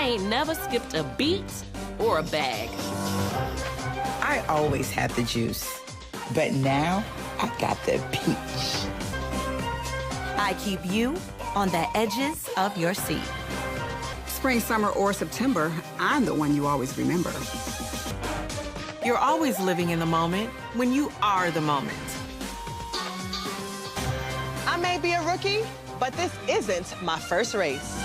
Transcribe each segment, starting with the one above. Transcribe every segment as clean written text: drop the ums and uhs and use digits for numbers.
I ain't never skipped a beat or a bag. I always had the juice, but now I got the peach. I keep you on the edges of your seat. Spring, summer, or September, I'm the one you always remember. You're always living in the moment when you are the moment. I may be a rookie, but this isn't my first race.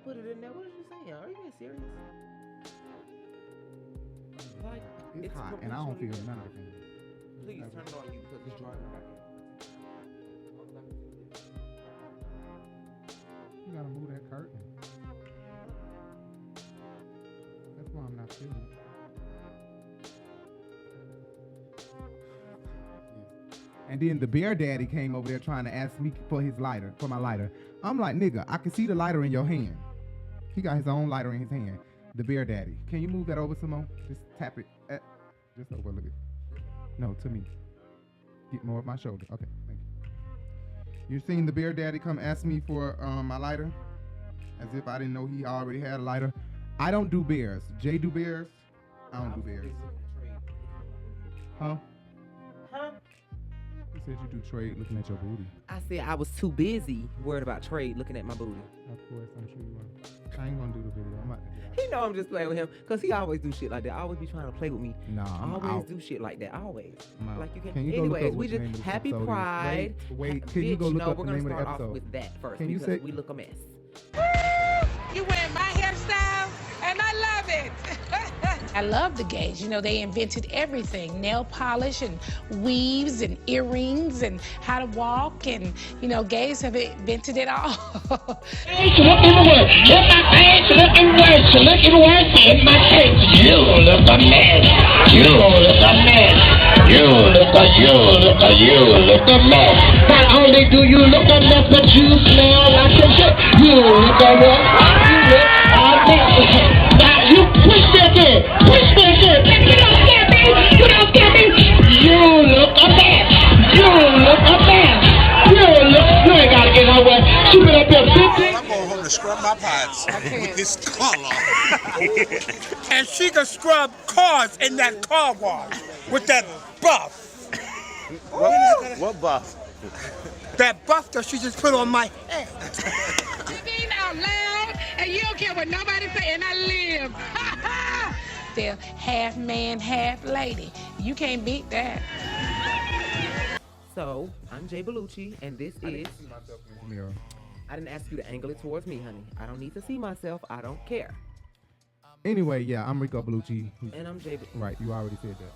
Put it in there. What are you saying? Are you being serious? Like, it's hot, and I don't feel none of it. Please turn it on you because it's drying back in. You gotta move that curtain. That's why I'm not feeling it. And then the bear daddy came over there trying to ask me for my lighter. I'm like, nigga, I can see the lighter in your hand. He got his own lighter in his hand. The bear daddy. Can you move that over, Simone? Just tap it. Just overlook it. No, to me. Get more of my shoulder. Okay, thank you. You seen the bear daddy come ask me for my lighter? As if I didn't know he already had a lighter. I don't do bears. Jay do bears? I don't do bears. Huh? You said you do trade looking at your booty. I said I was too busy worried about trade looking at my booty. Of course, I'm sure you are. I ain't gonna do the video. I'm about to get out. He know I'm just playing with him because he always do shit like that. I always be trying to play with me. Nah, I'm always out. do shit like that. Always. Like you can. you go Anyways, look up we what the name just of this happy episode is? pride. Wait, can you go look up the name of the We're gonna start episode? off with that first. Can you because say we look a mess. You wearing my hairstyle, and I love it. I love the gays. You know, they invented everything. Nail polish and weaves and earrings and how to walk. And, you know, gays have invented it all. Looking worse. Get my pants looking worse. Looking worse in my face. You look a mess. You look a mess. You look a mess. Not only do you look a mess, but you smell like a shit. You look a mess. You look a mess. Now you push that in. Push that in. You don't get me. You don't get me. You look a mess. You look a mess. You ain't gotta get nowhere. Keep it up there, 50. I'm going home to scrub my pots with this color. And she can scrub cars in that car wash with that buff. What buff? That buff that she just put on my head. Speaking out loud, and you don't care what nobody say, and I live. They're half man, half lady. You can't beat that. So I'm Jay Bellucci, and this is. I didn't see myself in the mirror. I didn't ask you to angle it towards me, honey. I don't need to see myself. I don't care. Anyway, yeah, I'm Rico Bellucci. And I'm Jay. Right, you already said that.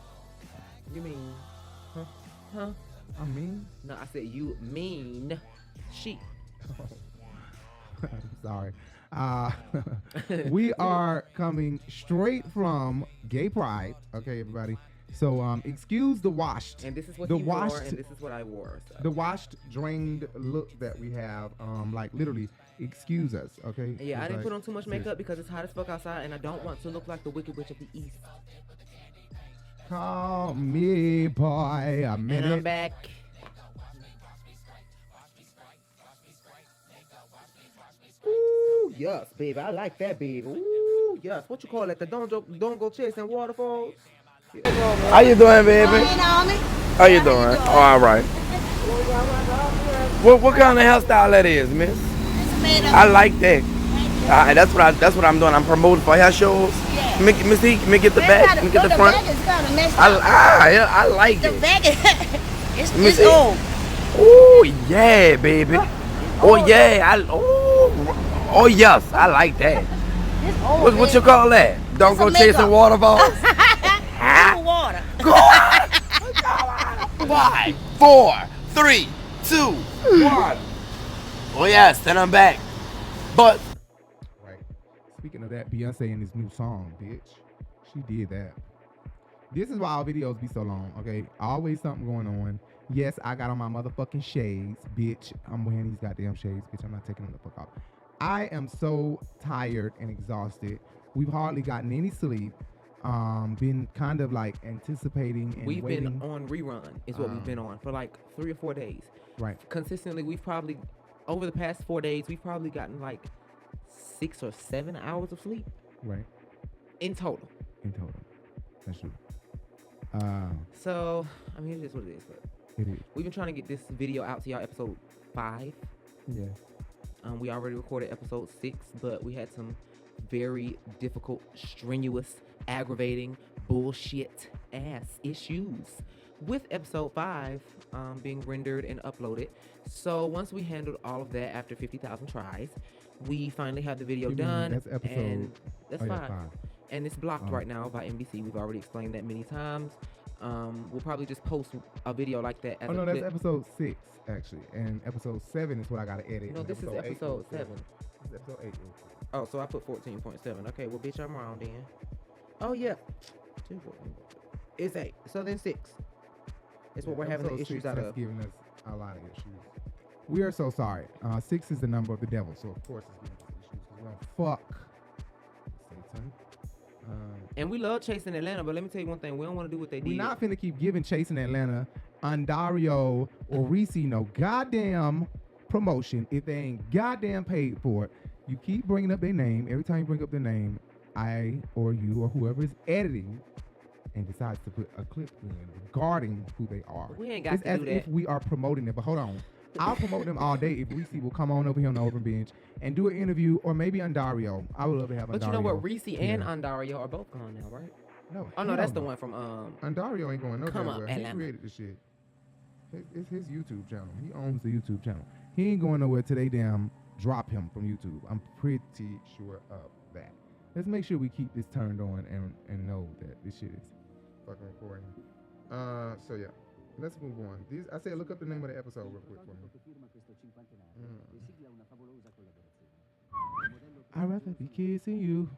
You mean? Huh? I mean? No, I said you mean sheep. Sorry. We are coming straight from Gay Pride. Okay, everybody. So excuse the washed. And this is what the you washed, wore, and this is what I wore. So. The washed, drained look that we have. Like literally, excuse us. Okay. Yeah, I didn't put on too much makeup seriously. because it's hot as fuck outside, and I don't want to look like the Wicked Witch of the East. Call me boy a minute. And I'm back. Ooh, yes, baby. I like that, baby. Ooh, yes. What you call it? The don't go chasing waterfalls? How you doing, baby? How you doing? Oh, all right. What kind of hairstyle that is, miss? I like that. That's what I'm doing. I'm promoting for hair shows. Yeah. Let me get the back. Let me get the front. I like it. The back it's old. Oh yeah, baby. Oh yeah. Oh yes, I like that. What you call that? Don't go chasing waterfalls. Water. 5, 4, 3, 2, 1. Oh yes, then I'm back. But right. Speaking of that, Beyonce and this new song, bitch. She did that. This is why our videos be so long, okay? Always something going on. Yes, I got on my motherfucking shades, bitch. I'm wearing these goddamn shades, bitch. I'm not taking them the fuck off. I am so tired and exhausted. We've hardly gotten any sleep. Been kind of like anticipating and We've waiting. been on rerun is what we've been on for like 3 or 4 days. Right. Consistently, we've probably, over the past 4 days, we've probably gotten like 6 or 7 hours of sleep. Right. In total. That's true. So, I mean, it is what it is. But it is. We've been trying to get this video out to y'all, episode 5. Yes. We already recorded episode 6, but we had some very difficult, strenuous, aggravating, bullshit ass issues with episode 5 being rendered and uploaded. So once we handled all of that after 50,000 tries, we finally have the video done. That's episode. And that's 5. 5. And it's blocked right now by NBC. We've already explained that many times. We'll probably just post a video like that as Oh no, a that's clip. episode 6 actually, and episode 7 is what I gotta edit. No, and this is episode 7. This is episode 8. Oh, so I put 14.7. Okay, well, bitch, I'm wrong then. Oh, yeah. 2, 14. It's 8. So then 6. It's what we're having the Episode issues 6 out has of. given us a lot of issues. We are so sorry. 6 is the number of the devil, so of course it's giving us issues. We're gonna fuck Satan. And we love chasing Atlanta, but let me tell you one thing. We don't want to do what they did. We're not finna keep giving Chasing Atlanta, Andario, or Reese no goddamn promotion if they ain't goddamn paid for it. You keep bringing up their name. Every time you bring up their name, I or you or whoever is editing and decides to put a clip in regarding who they are. We ain't got it's to as do if that. we are promoting them. But hold on. I'll promote them all day if Reese will come on over here on the Urban Binge and do an interview, or maybe Andario. I would love to have Andario. But you know what? Reese and Andario are both gone now, right? No. Oh, no, hell that's the no. one from... Andario ain't going Come nowhere. on, He Atlanta. created the shit. It's his YouTube channel. He owns the YouTube channel. He ain't going nowhere till they damn drop him from YouTube. I'm pretty sure of that. Let's make sure we keep this turned on and know that this shit is fucking recording. So yeah, let's move on. I said look up the name of the episode real quick for me. I'd rather be kissing you.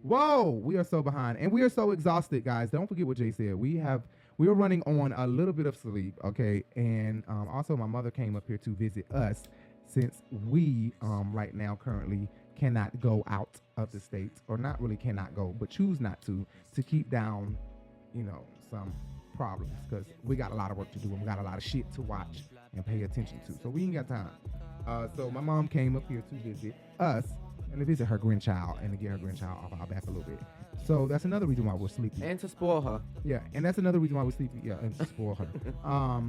Whoa, we are so behind and we are so exhausted, guys. Don't forget what Jay said. We are running on a little bit of sleep, okay? And also my mother came up here to visit us since we right now currently cannot go out of the states, or not really cannot go, but choose not to keep down, some problems, because we got a lot of work to do and we got a lot of shit to watch and pay attention to. So we ain't got time. So my mom came up here to visit us and to visit her grandchild and to get her grandchild off our back a little bit. So that's another reason why we're sleepy. And to spoil her. Yeah, and that's another reason why we're sleepy. Yeah, and to spoil her.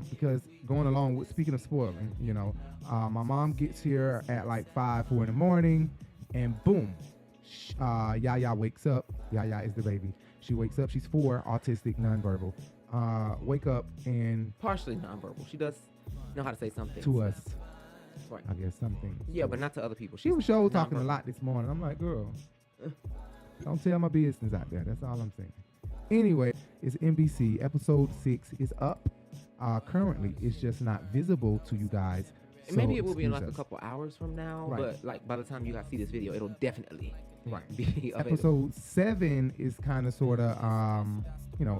Because going along with, speaking of spoiling, my mom gets here at like 5, 4 in the morning, and boom, Yaya wakes up. Yaya is the baby. She wakes up. She's 4, autistic, nonverbal. Wake up and Partially nonverbal. She does know how to say something. to us, Right. I guess something. Yeah, but not to other people. She was talking nonverbal. a lot this morning. I'm like, girl, don't tell my business out there. That's all I'm saying. Anyway, it's NBC. Episode 6 is up. Currently, it's just not visible to you guys. And maybe it will be in excuse like us. a couple hours from now, Right. but like by the time you guys see this video, it'll definitely Right. be available. Episode 7 is kind of sort of,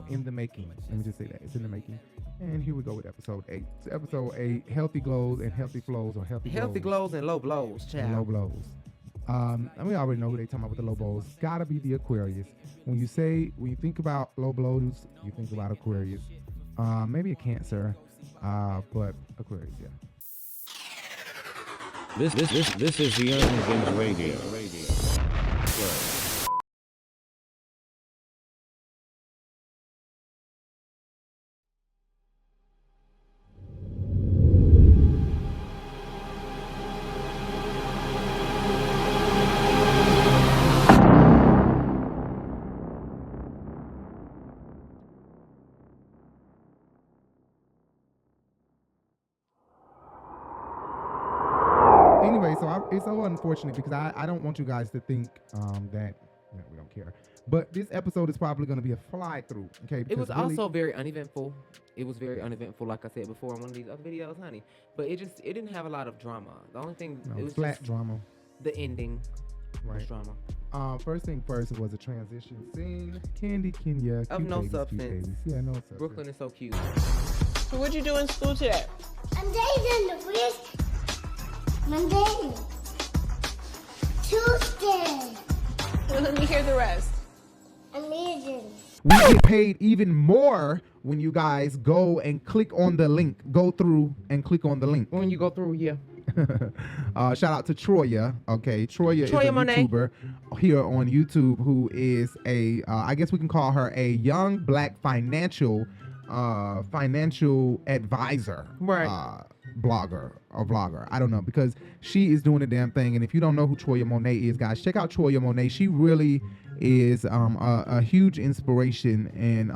in the making. Let me just say that. It's in the making. And here we go with episode 8. So episode 8, healthy glows and healthy flows, or healthy glows and low blows, child. and low blows. And we already know who they talking about with the low blows. It's gotta be the Aquarius. When you think about low blows, you think about Aquarius. Maybe a Cancer, but Aquarius, yeah. This is the Urban Binge Radio. Anyway, so it's so unfortunate because I don't want you guys to think that we don't care. But this episode is probably going to be a fly through, okay? It was because really, also very uneventful. It was very uneventful, like I said before in one of these other videos, honey. But it didn't have a lot of drama. The only thing, it was flat just drama. the ending was Right. drama. First thing first was a transition scene. Kandi, Kenya, Of cute no babies, cute substance. babies. Yeah, no substance. Brooklyn is so cute. So what'd you do in school today? I'm dating the wrist. Monday. Tuesday. Well, let me hear the rest. Amazing. We get paid even more when you guys go and click on the link. Go through and click on the link. When you go through, yeah. Shout out to Troya. Okay, Troya is a Monet. YouTuber here on YouTube who is a, I guess we can call her a young black financial advisor. Right. Blogger or vlogger. I don't know, because she is doing the damn thing. And if you don't know who Troya Monet is, guys, check out Troya Monet. She really is a huge inspiration, and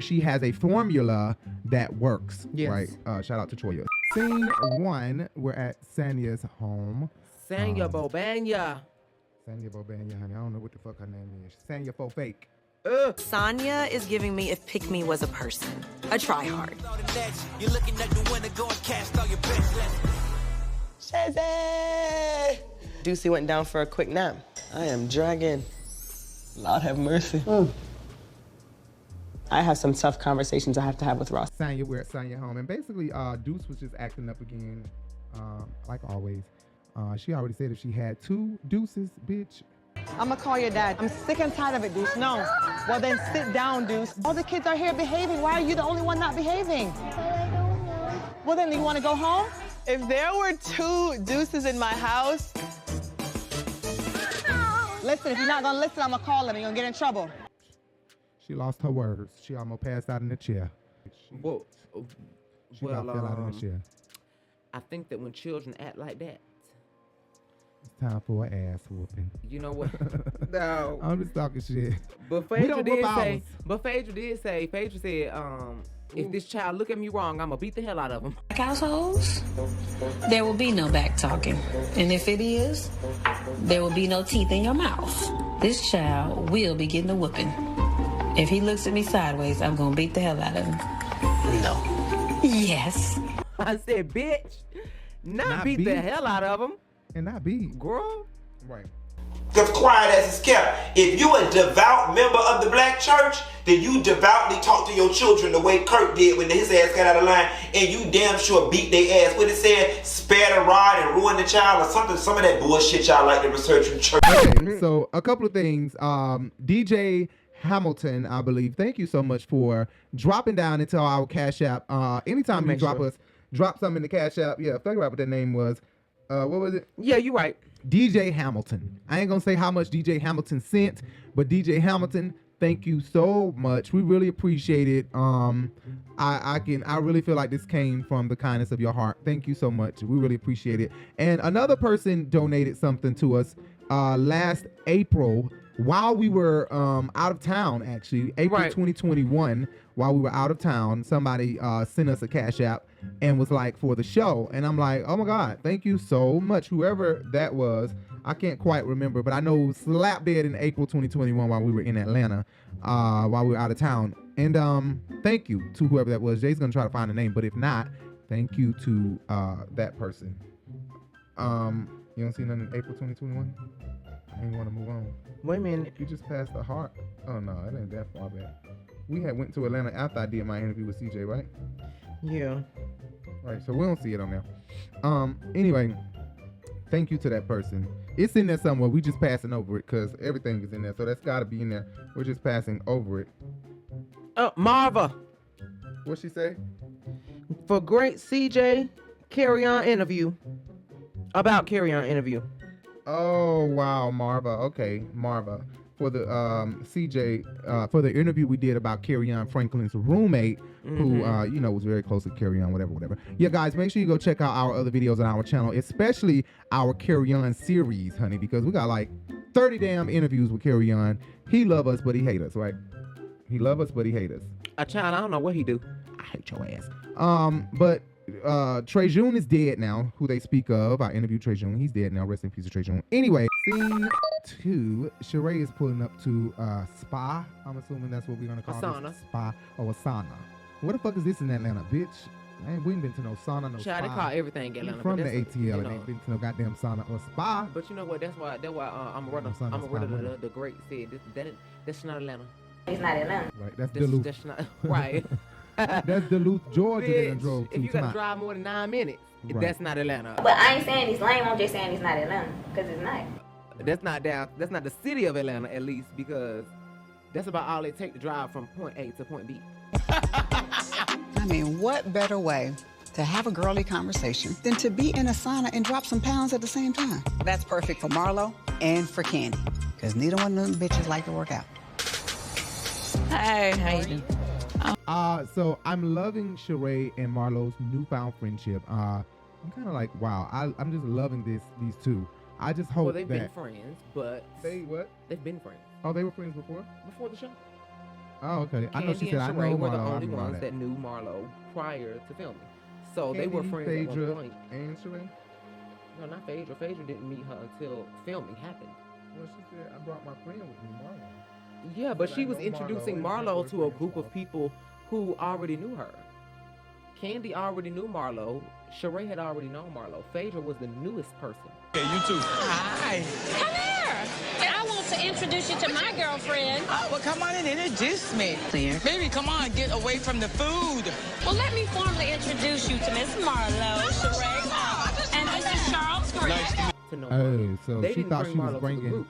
she has a formula that works. Yes. Right. Shout out to Troya. Scene 1, we're at Sanya's home. Sanya Bobanya. Sanya Bobanya, honey. I don't know what the fuck her name is. Sanya Fo Fake. Sonya is giving me if Pick Me was a person, a tryhard. Shazzy! Juicy went down for a quick nap. I am dragging. Lord have mercy. I have some tough conversations I have to have with Ross. Sanya, we're at Sanya home. And basically, Deuce was just acting up again, like always. She already said if she had 2 deuces, bitch. I'm gonna call your dad. I'm sick and tired of it, Deuce. No. Well, then sit down, Deuce. All the kids are here behaving. Why are you the only one not behaving? Well, then you want to go home? If there were 2 deuces in my house... Listen, if you're not gonna listen, I'm gonna call them. You're gonna get in trouble. She lost her words. She almost passed out in the chair. She about fell out in the chair. I think that when children act like that, it's time for an ass whooping. You know what? No. I'm just talking shit. But Phaedra did say, Phaedra said, if this child look at me wrong, I'm gonna beat the hell out of him. Households, there will be no back talking. And if it is, there will be no teeth in your mouth. This child will be getting a whooping. If he looks at me sideways, I'm gonna beat the hell out of him. No. Yes. I said, bitch, not beat the hell out of him. And not beat. Girl. Right. Because quiet as it's kept. If you a devout member of the black church, then you devoutly talk to your children the way Kirk did when his ass got out of line, and you damn sure beat their ass. What it said, spare the rod and ruin the child, or something. Some of that bullshit y'all like to research in church. Okay, so a couple of things. DJ Hamilton, I believe. Thank you so much for dropping down into our Cash App. Anytime you drop something in the Cash App. Yeah, figure out what that name was. What was it? Yeah, you're right. DJ Hamilton. I ain't gonna say how much DJ Hamilton sent, but DJ Hamilton, thank you so much. We really appreciate it. I really feel like this came from the kindness of your heart. Thank you so much. We really appreciate it. And another person donated something to us last April while we were out of town, actually. April 2021, while we were out of town, somebody sent us a Cash App and was like, for the show. And I'm like, oh my God, thank you so much. Whoever that was, I can't quite remember, but I know it was slap dead in April 2021 while we were in Atlanta, while we were out of town. And thank you to whoever that was. Jay's gonna try to find the name, but if not, thank you to that person. You don't see nothing in April 2021? I ain't want to move on. Wait a minute. You just passed the heart. Oh no, it ain't that far back. We had went to Atlanta after I did my interview with CJ, right? Yeah. Right, so we don't see it on there. Anyway, thank you to that person. It's in there somewhere. We just passing over it because everything is in there. So that's got to be in there. We're just passing over it. Marva. What'd she say? For great CJ carry-on interview. About carry-on interview. Oh, wow, Marva. Okay, Marva. For the CJ, for the interview we did about Carry-On Franklin's roommate, who was very close to Carry-On, whatever. Yeah, guys, make sure you go check out our other videos on our channel, especially our Carry-On series, honey, because we got like 30 damn interviews with Carry-On. He love us, but he hate us, right? He love us, but he hate us. A child, I don't know what he do. I hate your ass. But Trejun is dead now, who they speak of. I interviewed Trejun. He's dead now. Rest in peace, Trejun. Anyway, scene 2. Sheree is pulling up to Spa. I'm assuming that's what we're going to call it. Spa or Asana. What the fuck is this in Atlanta, bitch? We ain't been to no sauna, no Child, spa. they call everything Atlanta. From the ATL, and ain't been to no goddamn sauna or spa. But you know what? That's why I'm the great said that's not Atlanta. It's not Atlanta. Right, that's Duluth. That's not right. That's Duluth, Georgia. Bitch, that drove to. If you gotta drive more than 9 minutes, that's not Atlanta. But I ain't saying it's lame. I'm just saying it's not Atlanta because it's not. That's not the city of Atlanta, at least, because That's about all it takes to drive from point A to point B. I mean, what better way to have a girly conversation than to be in a sauna and drop some pounds at the same time? That's perfect for Marlo and for Kandi, because neither one of them bitches like to work out. Hey, how you doing? So I'm loving Sheree and Marlo's newfound friendship. I'm kind of like, wow, I'm just loving these two. I just hope they've been friends, but they've been friends. Oh, they were friends before the show. Oh, okay. Kandi I know she said I know Sheree were Marlo. the only ones that knew Marlo prior to filming, so Kandi, they were friends at one Phaedra, point. And Sheree? No, not Phaedra. Phaedra didn't meet her until filming happened. Well, she said I brought my friend with me, Marlo. Yeah, but she was introducing Marlo to a group of people who already knew her. Kandi already knew Marlo. Sheree had already known Marlo. Phaedra was the newest person. Okay, you too. Hi. Come here. I want to introduce you to my girlfriend. Oh, well, come on and introduce me. Baby, come on, get away from the food. Well, let me formally introduce you to Miss Marlo, Sheree, and Mr. Charles Green. Oh, so They she didn't thought bring she was Marlo to the bringing. group.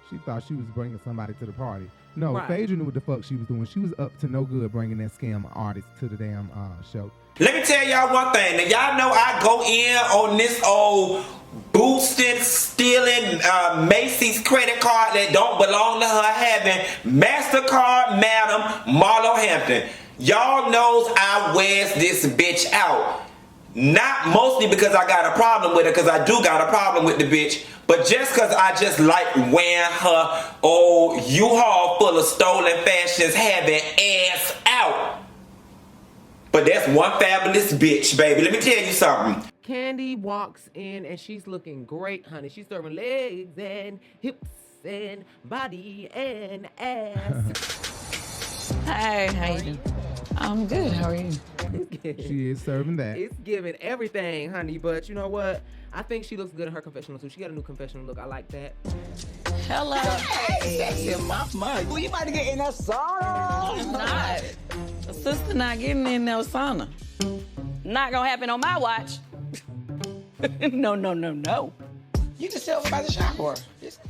She thought she was bringing somebody to the party. No, Right. Phaedra knew what the fuck she was doing. She was up to no good bringing that scam artist to the damn show. Let me tell y'all one thing. Now, y'all know I go in on this old boosting, stealing Macy's credit card that don't belong to her having MasterCard Madam Marlo Hampton. Y'all knows I wears this bitch out. Not mostly because I got a problem with her, because I do got a problem with the bitch, but just because I just like wearing her old U-Haul full of stolen fashions having ass out. But that's one fabulous bitch, baby. Let me tell you something. Kandi walks in and she's looking great, honey. She's serving legs and hips and body and ass. Hey, how you doing? I'm good. How are you? She is serving that. It's giving everything, honey. But you know what? I think she looks good in her confessional too. She got a new confessional look. I like that. Hello. Hey, sexy mama. Well, you about to get in that sauna. I'm not. A sister not getting in no sauna. Not gonna happen on my watch. No. You can sit over by the shower.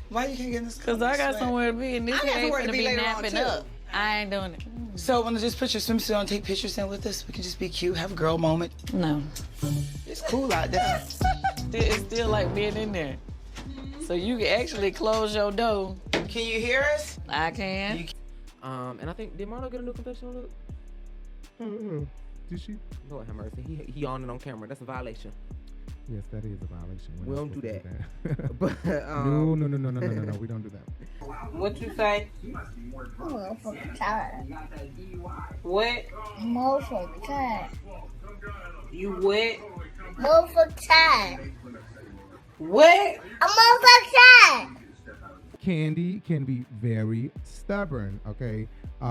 Why you can't get in this? Cause I got somewhere to be and this I got ain't somewhere gonna to be be later on, napping too. up. I ain't doing it. So, wanna just put your swimsuit on, take pictures in with us? We can just be cute, have a girl moment. No. It's cool out there. It's still like being in there. So you can actually close your door. Can you hear us? I can. And I think, did Marlo get a new confessional look? Did she? Lord have mercy. He on it on camera. That's a violation. Yes, that is a violation. We don't do that. But no, we don't do that. What you say? Motherfucker tired. What? Motherfucker tired. You what? Motherfucker tired. What? I'm motherfucker tired. Kandi can be very stubborn, okay?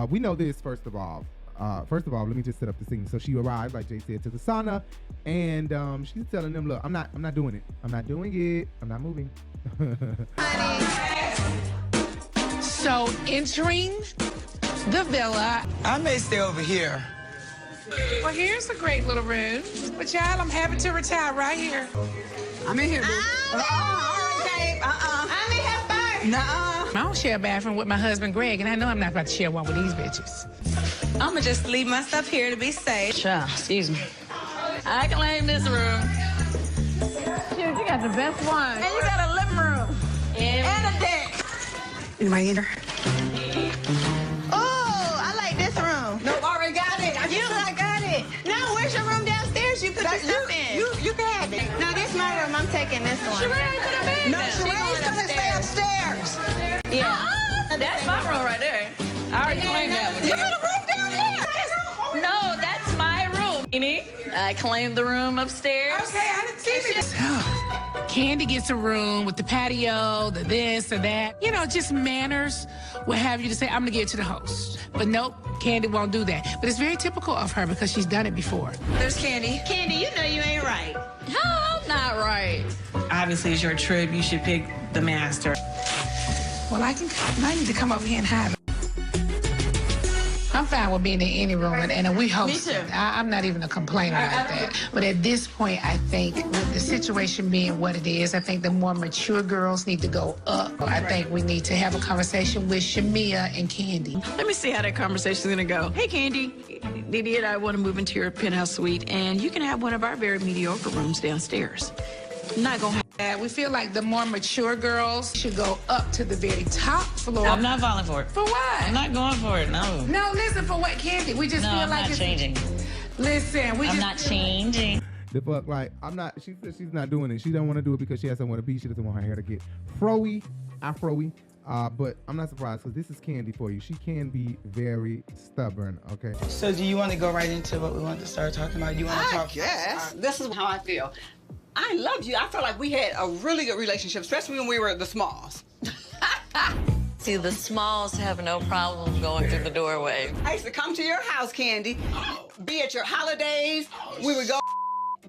We know this, first of all. Let me just set up the scene. So she arrived, like Jay said, to the sauna, and she's telling them, look, I'm not doing it. I'm not doing it. I'm not moving. So entering the villa. I may stay over here. Well, here's a great little room. But child, I'm happy to retire right here. I'm in here, boo. I'm in here first. Nuh-uh. I don't share a bathroom with my husband, Greg, and I know I'm not about to share one with these bitches. I'ma just leave my stuff here to be safe. Child, excuse me. I claim this room. Shoot, you got the best one. And you got a living room. And a deck. Anybody in there? Oh, I like this room. No, already got it. I got it. No, where's your room downstairs? You put your stuff in. You can have it. No, this is my room. I'm taking this one. Sheree, put them in. No, Sheree's gonna stay upstairs. Yeah. That's my room right there. I already claimed that one. You got a room down here. No, that's my room. Nene, I claimed the room upstairs. Okay, I didn't see this. Kandi gets a room with the patio, the this or that. You know, just manners will have you to say, I'm gonna give it to the host. But nope, Kandi won't do that. But it's very typical of her because she's done it before. There's Kandi. Kandi, you know you ain't right. How I'm not right? Obviously, it's your trip. You should pick the master. Well, I need to come over here and have it. I'm fine with being in any room, and we host it. I'm not even a complainer like that. But at this point, I think with the situation being what it is, I think the more mature girls need to go up. I think we need to have a conversation with Shamia and Kandi. Let me see how that conversation's gonna go. Hey, Kandi, Didi and I want to move into your penthouse suite, and you can have one of our very mediocre rooms downstairs. Not gonna happen. We feel like the more mature girls should go up to the very top floor. I'm not falling for it. For what? I'm not going for it, no. No, listen, for what, Kandi? We just feel I'm like not it's changing. Listen, I'm not changing. The fuck, like, I'm not, she said she's not doing it. She don't want to do it because she has somewhere to be. She doesn't want her hair to get afro-y. But I'm not surprised because this is Kandi for you. She can be very stubborn, okay? So do you want to go right into what we want to start talking about? You want to talk? Yes. This is how I feel. I love you. I felt like we had a really good relationship, especially when we were the Smalls. See, the Smalls have no problem going through the doorway. I used to come to your house, Kandi, be at your holidays. We would go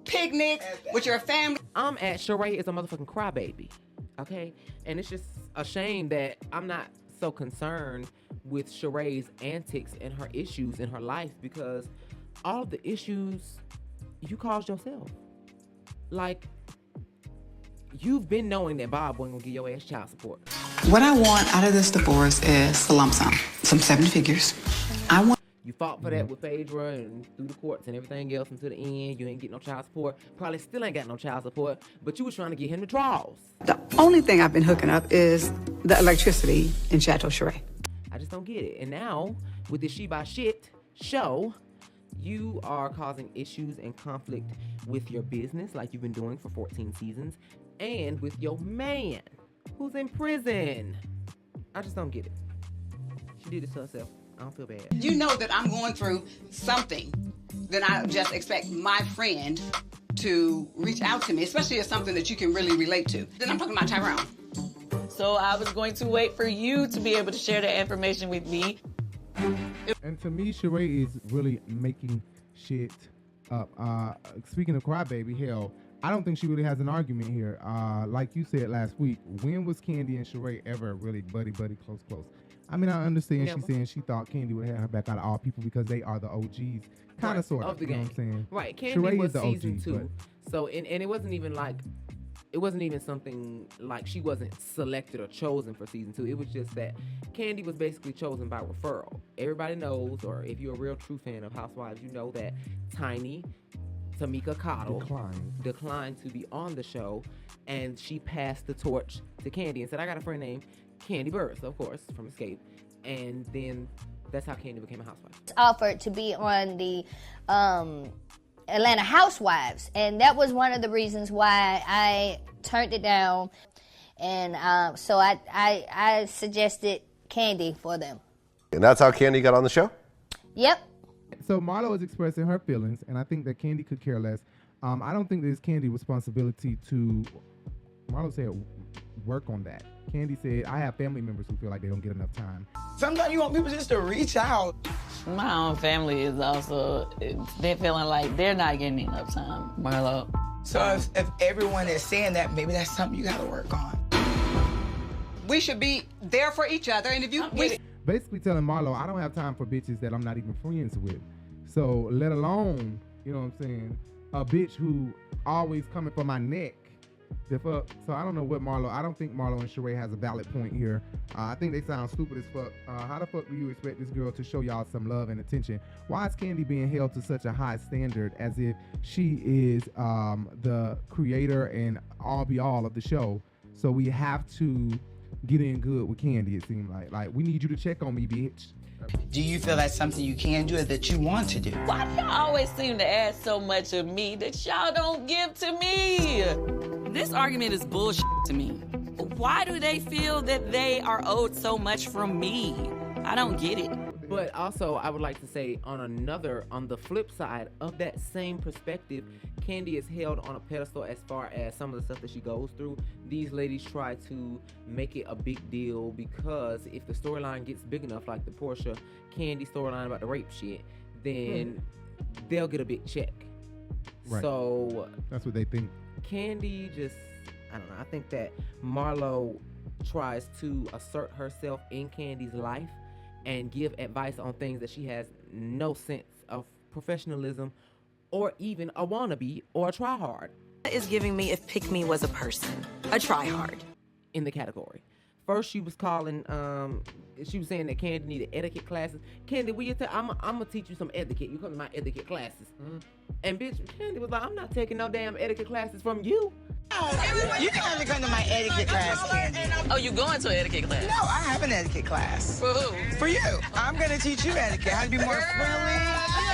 picnics with your family. I'm at Sheree is a motherfucking crybaby, okay? And it's just a shame that I'm not so concerned with Sheree's antics and her issues in her life because all of the issues you caused yourself. Like, you've been knowing that Bob wasn't gonna give your ass child support. What I want out of this divorce is a lump sum, some 7 figures. I want. You fought for that with Phaedra and through the courts and everything else until the end. You ain't get no child support. Probably still ain't got no child support, but you was trying to get him the draws. The only thing I've been hooking up is the electricity in Chateau Sheree. I just don't get it. And now, with this She Buy Shit show, you are causing issues and conflict with your business like you've been doing for 14 seasons and with your man who's in prison. I just don't get it. She did it to herself. I don't feel bad. You know that I'm going through something that I just expect my friend to reach out to me, especially if something that you can really relate to. Then I'm talking about Tyrone. So I was going to wait for you to be able to share that information with me. And to me, Sheree is really making shit up. Speaking of crybaby, hell, I don't think she really has an argument here. Like you said last week, when was Kandi and Sheree ever really buddy, close? I mean, I understand she's saying she thought Kandi would have her back out of all people because they are the OGs. Kind of, sort of, you know what I'm saying? Right, Kandi Sheree was is the season OG, 2. So, and it wasn't even like, it wasn't even something like she wasn't selected or chosen for season 2. It was just that Kandi was basically chosen by referral. Everybody knows, or if you're a real true fan of Housewives, you know that Tamika Cottle declined to be on the show, and she passed the torch to Kandi and said, I got a friend named Kandi Burruss, of course, from Escape. And then that's how Kandi became a housewife. Offered to be on the Atlanta Housewives, and that was one of the reasons why I turned it down. And so I suggested Kandi for them. And that's how Kandi got on the show? Yep. So Marlo is expressing her feelings, and I think that Kandi could care less. I don't think that it's Kandi's responsibility to, Marlo said, work on that. Kandi said, I have family members who feel like they don't get enough time. Sometimes you want people just to reach out. My own family is also, they're feeling like they're not getting enough time, Marlo. So if everyone is saying that, maybe that's something you got to work on. We should be there for each other, and if you... Basically telling Marlo, I don't have time for bitches that I'm not even friends with. So let alone, you know what I'm saying, a bitch who always coming for my neck. The fuck? So I don't know what Marlo, I don't think Marlo and Sheree has a valid point here. I think they sound stupid as fuck. How the fuck do you expect this girl to show y'all some love and attention? Why is Kandi being held to such a high standard as if she is the creator and all be all of the show? So we have to get in good with Kandi, it seems like. Like, we need you to check on me, bitch. Do you feel that's something you can do or that you want to do? Why do y'all always seem to ask so much of me that y'all don't give to me? This argument is bullshit to me. Why do they feel that they are owed so much from me? I don't get it. But also, I would like to say on the flip side of that same perspective, Kandi is held on a pedestal as far as some of the stuff that she goes through. These ladies try to make it a big deal because if the storyline gets big enough, like the Porsha Kandi storyline about the rape shit, then they'll get a big check. Right. So that's what they think. Kandi just, I don't know. I think that Marlo tries to assert herself in Kandi's life and give advice on things that she has no sense of professionalism or even a wannabe or a try-hard. Is giving me if Pick Me was a person, a try-hard. In the category. First, she was calling, she was saying that Kandi needed etiquette classes. Kandi, will you tell, I'm gonna teach you some etiquette. You come to my etiquette classes. And bitch, Kandi was like, I'm not taking no damn etiquette classes from you. You can only come to my etiquette class, Kandi. Oh, you going to an etiquette class? No, I have an etiquette class. For who? For you. I'm going to teach you etiquette. How to be more friendly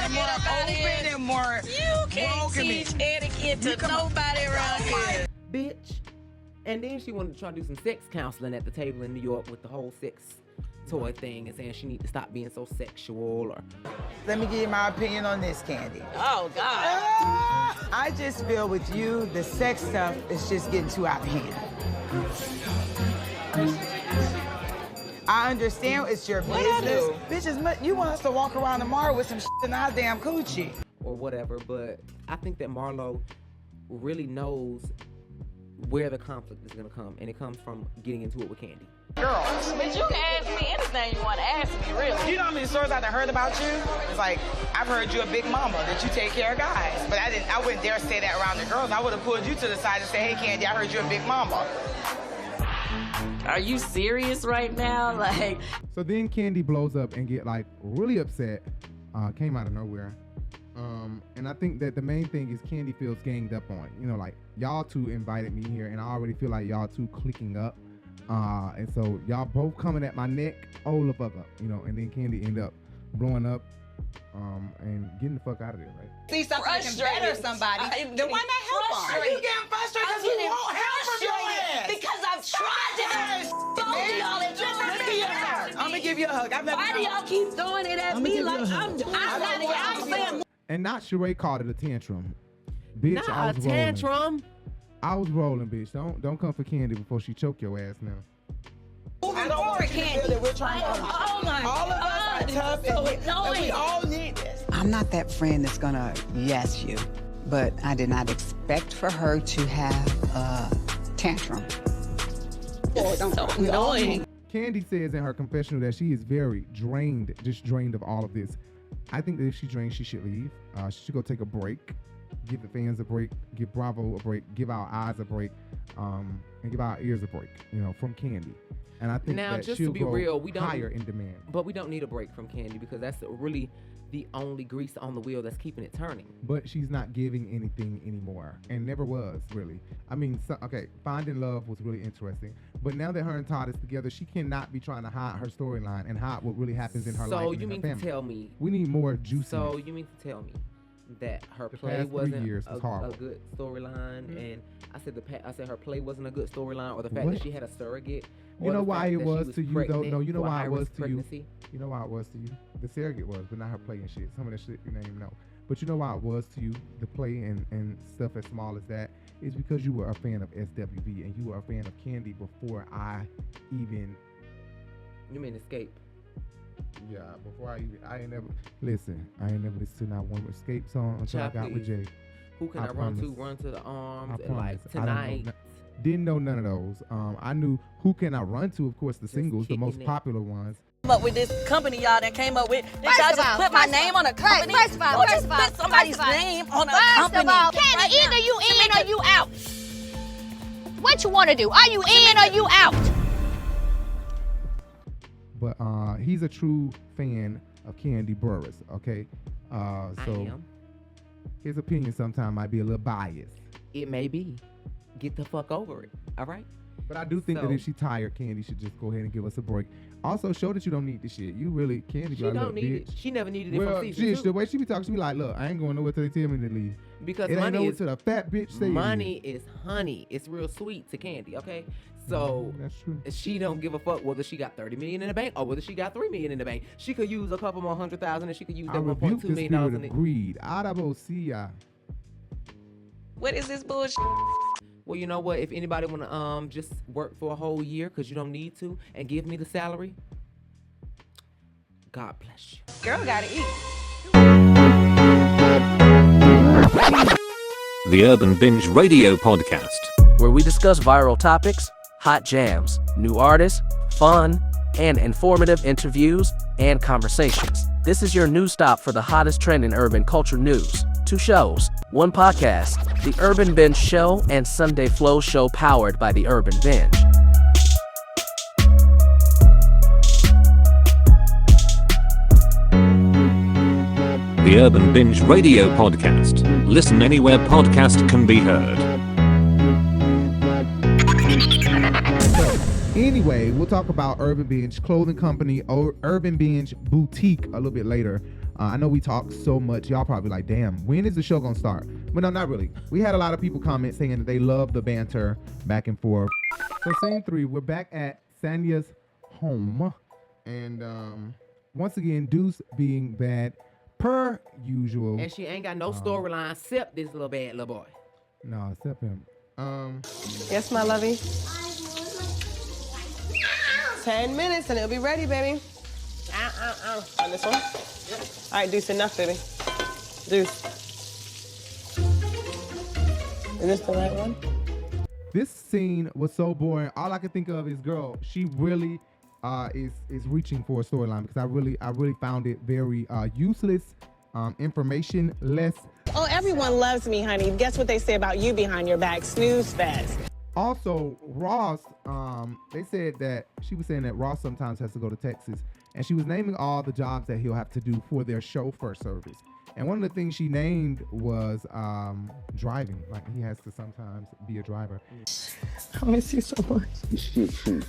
and more open and more You can't teach etiquette to nobody around here. Bitch. And then she wanted to try to do some sex counseling at the table in New York with the whole sex toy thing and saying she need to stop being so sexual or... Let me give you my opinion on this, Kandi. Oh, God. I just feel with you, the sex stuff is just getting too out of hand. I understand it's your business. Bitches, you want us to walk around tomorrow with some shit in our damn coochie. Or whatever, but I think that Marlo really knows where the conflict is going to come, and it comes from getting into it with Kandi. Girls. But you can ask me anything you want to ask me, really. You know how many stories I've heard about you? It's like, I've heard you a big mama, that you take care of guys. But I wouldn't dare say that around the girls. I would have pulled you to the side and said, hey, Kandi, I heard you a big mama. Are you serious right now? Like. So then Kandi blows up and get like really upset. Came out of nowhere. And I think that the main thing is Kandi feels ganged up on. You know, like y'all two invited me here, and I already feel like y'all two clicking up. And so y'all both coming at my neck, all the fuck up, you know. And then Kandi end up blowing up, and getting the fuck out of there, right? See something that can better somebody, then why not help them? You getting frustrated because you won't help from your ass. Because I've tried to both of y'all and just I'm gonna give you a hug. Why do y'all keep throwing it at me like I'm saying? And not Sheree called it a tantrum. Bitch, Not I was a tantrum. Rolling. I was rolling, bitch. Don't come for Kandi before she choke your ass now. I don't want to feel that we're trying to Oh my all of us are tough and we all need this. I'm not that friend that's gonna yes you, but I did not expect for her to have a tantrum. So annoying. Kandi says in her confessional that she is very drained, just drained of all of this. I think that if she drained, she should leave. She should go take a break, give the fans a break, give Bravo a break, give our eyes a break, and give our ears a break, you know, from Kandi. And I think now, that just she'll to be go real, we don't higher in demand. But we don't need a break from Kandi because that's really the only grease on the wheel that's keeping it turning. But she's not giving anything anymore, and never was, really. I mean, okay, Finding Love was really interesting, but now that her and Todd is together, she cannot be trying to hide her storyline and hide what really happens in her life. So you mean to tell me? We need more juiciness. So you mean to tell me that her The play past 3 wasn't years was horrible. a good storyline, and I said her play wasn't a good storyline, or the fact that she had a surrogate. You know why it was to you though? No, you know for why it was Ira's to pregnancy? you. You know why it was to you. The surrogate was, but not her play and shit. Some of that shit you didn't even know. But you know why it was to you, the play and stuff as small as that, is because you were a fan of SWV and you were a fan of Kandi before I even. You mean Escape? Yeah, before I ain't never listened to not one Escape song until Child, I got with Jay. Who can I run to? Run to the arms and promise. like Tonight. Didn't know none of those. I knew Who Can I Run To, of course, the singles, the most popular ones. Up with this company y'all that came up with. Did y'all just put my name on a company? First of all, put somebody's name on a company. First of all, Kandi, either you in or you out. What you want to do? Are you in or you out? But he's a true fan of Kandi Burruss, okay? So his opinion sometimes might be a little biased. It may be. Get the fuck over it, all right? But I do think that if she tired, Kandi should just go ahead and give us a break. Also, show that you don't need this shit. You really, Kandi, She don't need it. She never needed it from season 2. The way she be talking, she be like, look, I ain't going nowhere till they tell me to leave. Because it money ain't is to the fat bitch say money is honey. It's real sweet to Kandi, okay? So that's true. She don't give a fuck whether she got $30 million in the bank or whether she got $3 million in the bank. She could use a couple more $100,000 and she could use that $1.2 million in it. Greed. Arabosia. What is this bullshit? Well, you know what? If anybody want to just work for a whole year because you don't need to and give me the salary, God bless you. Girl gotta eat. The Urban Binge radio podcast, where we discuss viral topics, hot jams, new artists, fun, and informative interviews and conversations. This is your news stop for the hottest trend in urban culture news. 2 shows, 1 podcast, The Urban Binge Show and Sunday Flow Show powered by The Urban Binge. The Urban Binge Radio Podcast. Listen anywhere podcast can be heard. Anyway, we'll talk about Urban Binge clothing company or Urban Binge boutique a little bit later. I know we talk so much. Y'all probably like, damn, when is the show gonna start? But no, not really. We had a lot of people comment saying that they love the banter back and forth. So scene 3, we're back at Tanya's home. And once again, Deuce being bad per usual. And she ain't got no storyline except this little bad little boy. No, except him. Yes, my lovey. 10 minutes and it'll be ready, baby. On this one? Yep. All right, Deuce, enough, baby. Deuce. Is this the right one? This scene was so boring. All I could think of is, girl, she really is reaching for a storyline, because I really found it very useless, information-less. Oh, everyone loves me, honey. Guess what they say about you behind your back? Snooze fest. Also, Ross, they said that she was saying that Ross sometimes has to go to Texas, and she was naming all the jobs that he'll have to do for their chauffeur service. And one of the things she named was driving. Like, he has to sometimes be a driver. I miss you so much.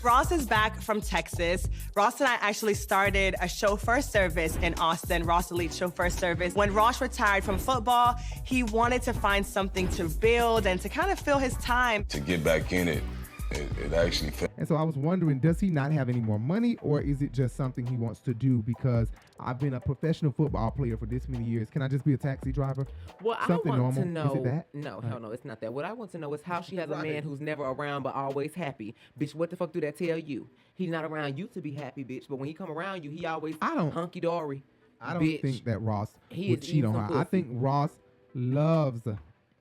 Ross is back from Texas. Ross and I actually started a chauffeur service in Austin, Ross Elite Chauffeur Service. When Ross retired from football, he wanted to find something to build and to kind of fill his time. To get back in it, it actually felt. And so I was wondering, does he not have any more money, or is it just something he wants to do? Because I've been a professional football player for this many years. Can I just be a taxi driver? Well, something I want normal? to know. Is it that? No, hell no, it's not that. What I want to know is how she has a man who's never around but always happy. Bitch, what the fuck do that tell you? He's not around you to be happy, bitch. But when he come around you, he always hunky dory. I don't think that Ross He would is cheat on eating her. some I think pussy. Ross loves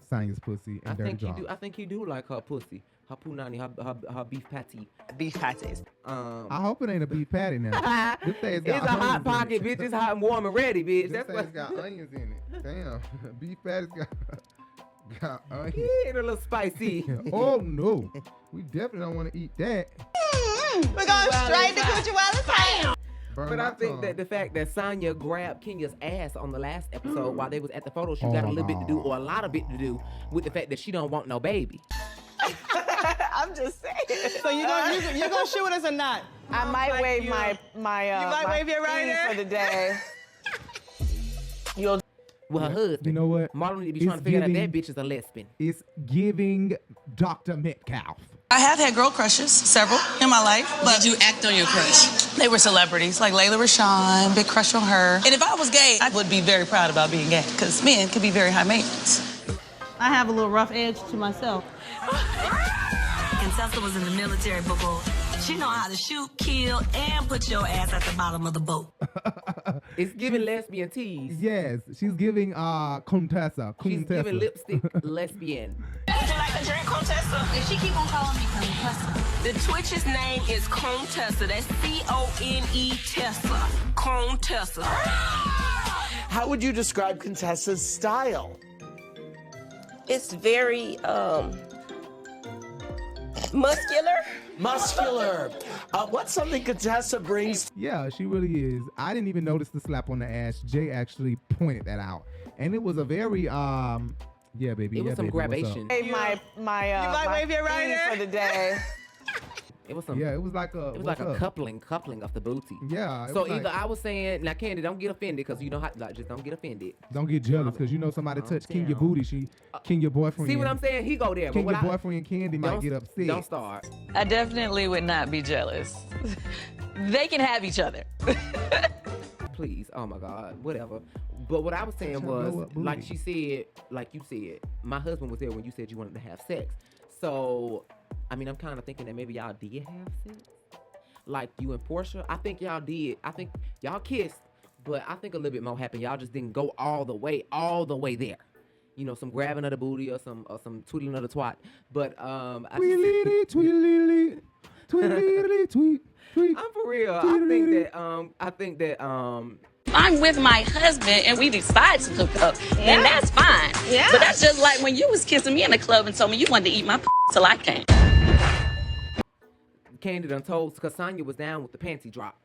Tanya's pussy and dirty jobs. I think he do like her pussy. Her punani, her beef patty. Beef patties. I hope it ain't a beef patty now. This thing's got It's a hot pocket, bitch. It's hot and warm and ready, bitch. This That's thing's what. got onions in it. Damn, beef patty's got onions. Yeah, a little spicy. Oh no, we definitely don't want to eat that. We're going straight to Coochie Walla's house. But I think that the fact that Tanya grabbed Kenya's ass on the last episode while they was at the photo shoot got a little bit to do, or a lot of bit to do, with the fact that she don't want no baby. I'm just saying. So you're gonna shoot with us or not? I might wave my you might wave your rider for the day. With her husband. You know what? Marlo need to be trying to figure out that bitch is a lesbian. It's giving Dr. Metcalf. I have had girl crushes, several in my life. But did you act on your crush? They were celebrities, like Layla Rashawn, big crush on her. And if I was gay, I would be very proud about being gay, because men can be very high maintenance. I have a little rough edge to myself. Contessa was in the military before. She know how to shoot, kill, and put your ass at the bottom of the boat. It's giving lesbian tease. Yes, she's giving Contessa. She's giving lipstick lesbian. Would you like a drink, Contessa? If she keep on calling me Contessa. The Twitch's name is Contessa. That's C-O-N-E Tessa. Contessa. How would you describe Contessa's style? It's very muscular. Muscular. What's something Contessa brings? Yeah, she really is. I didn't even notice the slap on the ass. Jay actually pointed that out, and it was a very yeah, baby. It was some grabation. Hey, my you might wave your rider for the day. It was some. Yeah, it was like a. It was like a coupling of the booty. Yeah. So either I was saying, now Kandi, don't get offended, because you know how, like, just don't get offended. Don't get jealous, because you know somebody touched Kenya booty. Kenya boyfriend. See what I'm saying? He go there. Kenya boyfriend Kandi might get upset. Don't start. I definitely would not be jealous. They can have each other. Please, oh my God, whatever. But what I was saying was, like she said, like you said, my husband was there when you said you wanted to have sex. So, I mean, I'm kind of thinking that maybe y'all did have sex. Like you and Porsha. I think y'all did. I think y'all kissed, but I think a little bit more happened. Y'all just didn't go all the way there. some grabbing of the booty or some tweetling of the twat. But tweet. I'm for real. I think that I'm with my husband and we decide to hook up, then that's fine. Yeah. But that's just like when you was kissing me in the club and told me you wanted to eat my till I came. Kandi done told, because Tanya was down with the panty drop,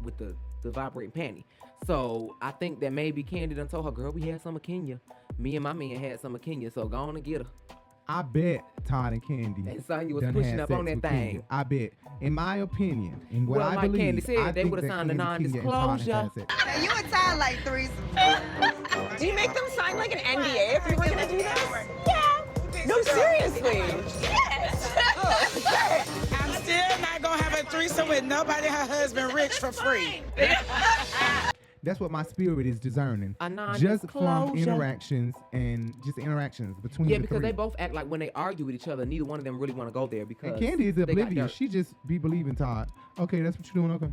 with the vibrating panty. So I think that maybe Kandi done told her, girl, we had some of Kenya. Me and my man had some of Kenya, so go on and get her. I bet Todd and Kandi And Tanya was done pushing had up sex on that with thing. Kenya. I bet. In my opinion, and what I like believe, Kandi said, I they think would've that signed a Kandi, Kenya, and Todd non-disclosure. had sex. Now, you would sound like threesome. Do you make them sign like an NDA if you were gonna do this? Yeah. No, seriously. Yes. I'm still not gonna have a threesome with nobody her husband rich for free. That's what my spirit is discerning. A just from non-disclosure. interactions between Yeah, the because three. they both act like when they argue with each other, neither one of them really want to go there because And Kandi is they got oblivious. dirt. She just be believing Todd. Okay, that's what you're doing. Okay.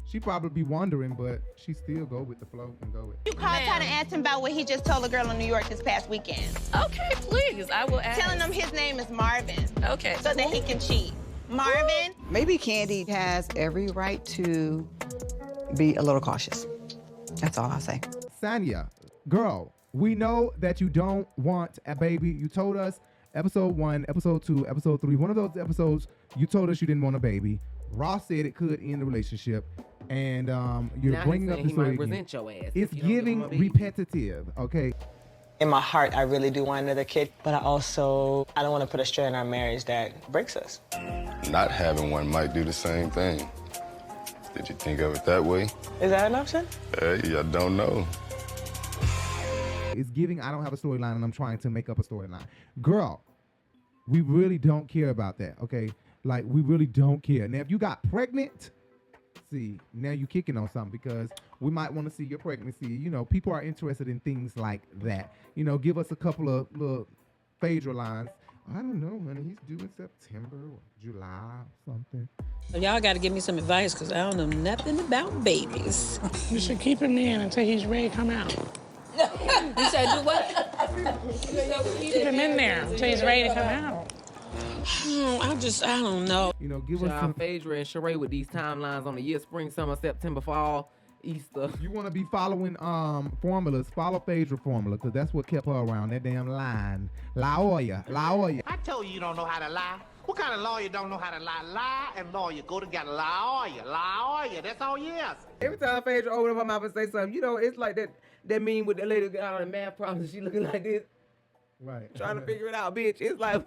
She probably be wondering, but she still go with the flow and go with. You called Todd and asked him about what he just told a girl in New York this past weekend. Okay, please, I will ask. Telling him his name is Marvin. Okay. So that he can cheat. Marvin. Maybe Kandi has every right to be a little cautious. That's all I'll say. Sanya, girl, we know that you don't want a baby. You told us episode 1, episode 2, episode 3. One of those episodes, you told us you didn't want a baby. Ross said it could end the relationship, and you're Now bringing he's up saying the he story might again. resent your ass It's if you don't give him giving a baby. repetitive, okay? In my heart, I really do want another kid, but I don't want to put a strain in our marriage that breaks us. Not having one might do the same thing. Did you think of it that way? Is that an option? Hey, I don't know. It's giving, I don't have a storyline and I'm trying to make up a storyline. Girl, we really don't care about that, okay? Like, we really don't care. Now, if you got pregnant, see, now you kicking on something because we might want to see your pregnancy. You know, people are interested in things like that. You know, give us a couple of little Phaedra lines. I don't know, honey. He's due in September or July or something. So y'all got to give me some advice because I don't know nothing about babies. You should keep him in until he's ready to come out. You said do what? Keep him in there until he's ready to come out. I don't know. You know, give us Child, some. Phaedra and Sheree with these timelines on the year, spring, summer, September, fall, Easter. You want to be following formulas, follow Phaedra formula because that's what kept her around, that damn line. La Olla. I told you don't know how to lie. What kind of lawyer don't know how to lie? Lie and lawyer go together. Lie, that's all yes. Every time Phaedra open up her mouth and say something, you know, it's like that meme with the lady who got out of math problems. She looking like this. Right. Trying to figure it out, bitch. It's like...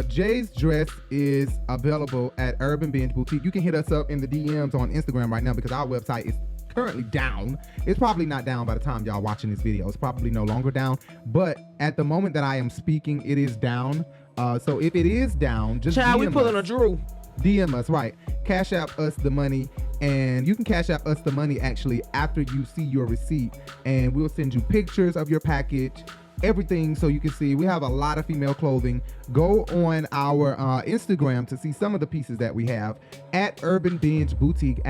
Jay's dress is available at Urban Binge Boutique. You can hit us up in the DMs on Instagram right now because our website is currently down. It's probably not down by the time y'all watching this video. It's probably no longer down. But at the moment that I am speaking, it is down. So if it is down, just Child, DM we pulling us. a Drew. DM us, right. Cash App us the money. And you can Cash App us the money actually after you see your receipt. And we'll send you pictures of your package. Everything so you can see. We have a lot of female clothing. Go on our Instagram to see some of the pieces that we have at Urban Binge Boutique.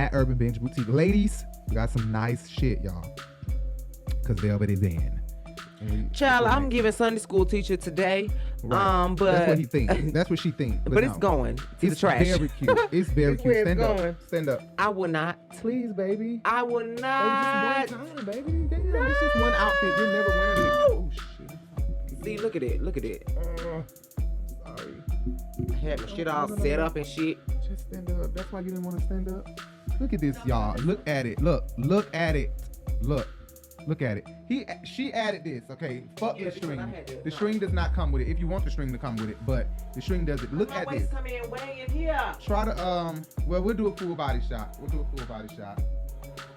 Ladies, we got some nice shit, y'all. Because Velvet is in. Child, I'm giving Sunday school teacher today. Right. But that's what he thinks. That's what she thinks. But it's going to the trash. It's very cute. It's very cute. Stand up. Stand up. I will not. Please, baby. I will not. Baby, just one time, baby. Damn, no. It's just one outfit. You're never wearing it. Oh, shit. See, look at it. Look at it. Sorry. I had my shit all set up and shit. Just stand up. That's why you didn't want to stand up. Look at this, y'all. Look at it. Look at it. Look at it. She added this. Okay, fuck the string. The string does not come with it. If you want the string to come with it, but the string doesn't. Look at this. Come in way in here. Try to well, we'll do a full body shot.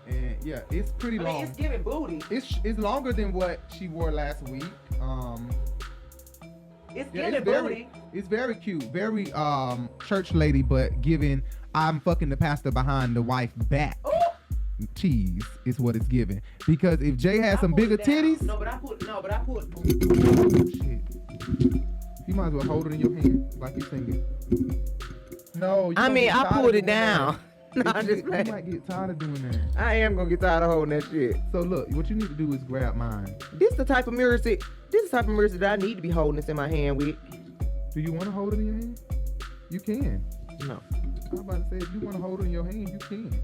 And yeah, it's pretty long. It's giving booty. It's longer than what she wore last week. It's giving booty. It's very cute, very church lady, but giving I'm fucking the pastor behind the wife back. Ooh. Cheese is what it's giving. Because if Jay has some bigger titties. No, but I put. Oh, shit. You might as well hold it in your hand like you're singing. No. I pulled it down. No, I'm just You playing. might get tired of doing that. I am gonna get tired of holding that shit. So look, what you need to do is grab mine. This the type of mirrors that I need to be holding this in my hand with. Do you want to hold it in your hand? You can. No. I'm about to say, if you want to hold it in your hand, you can.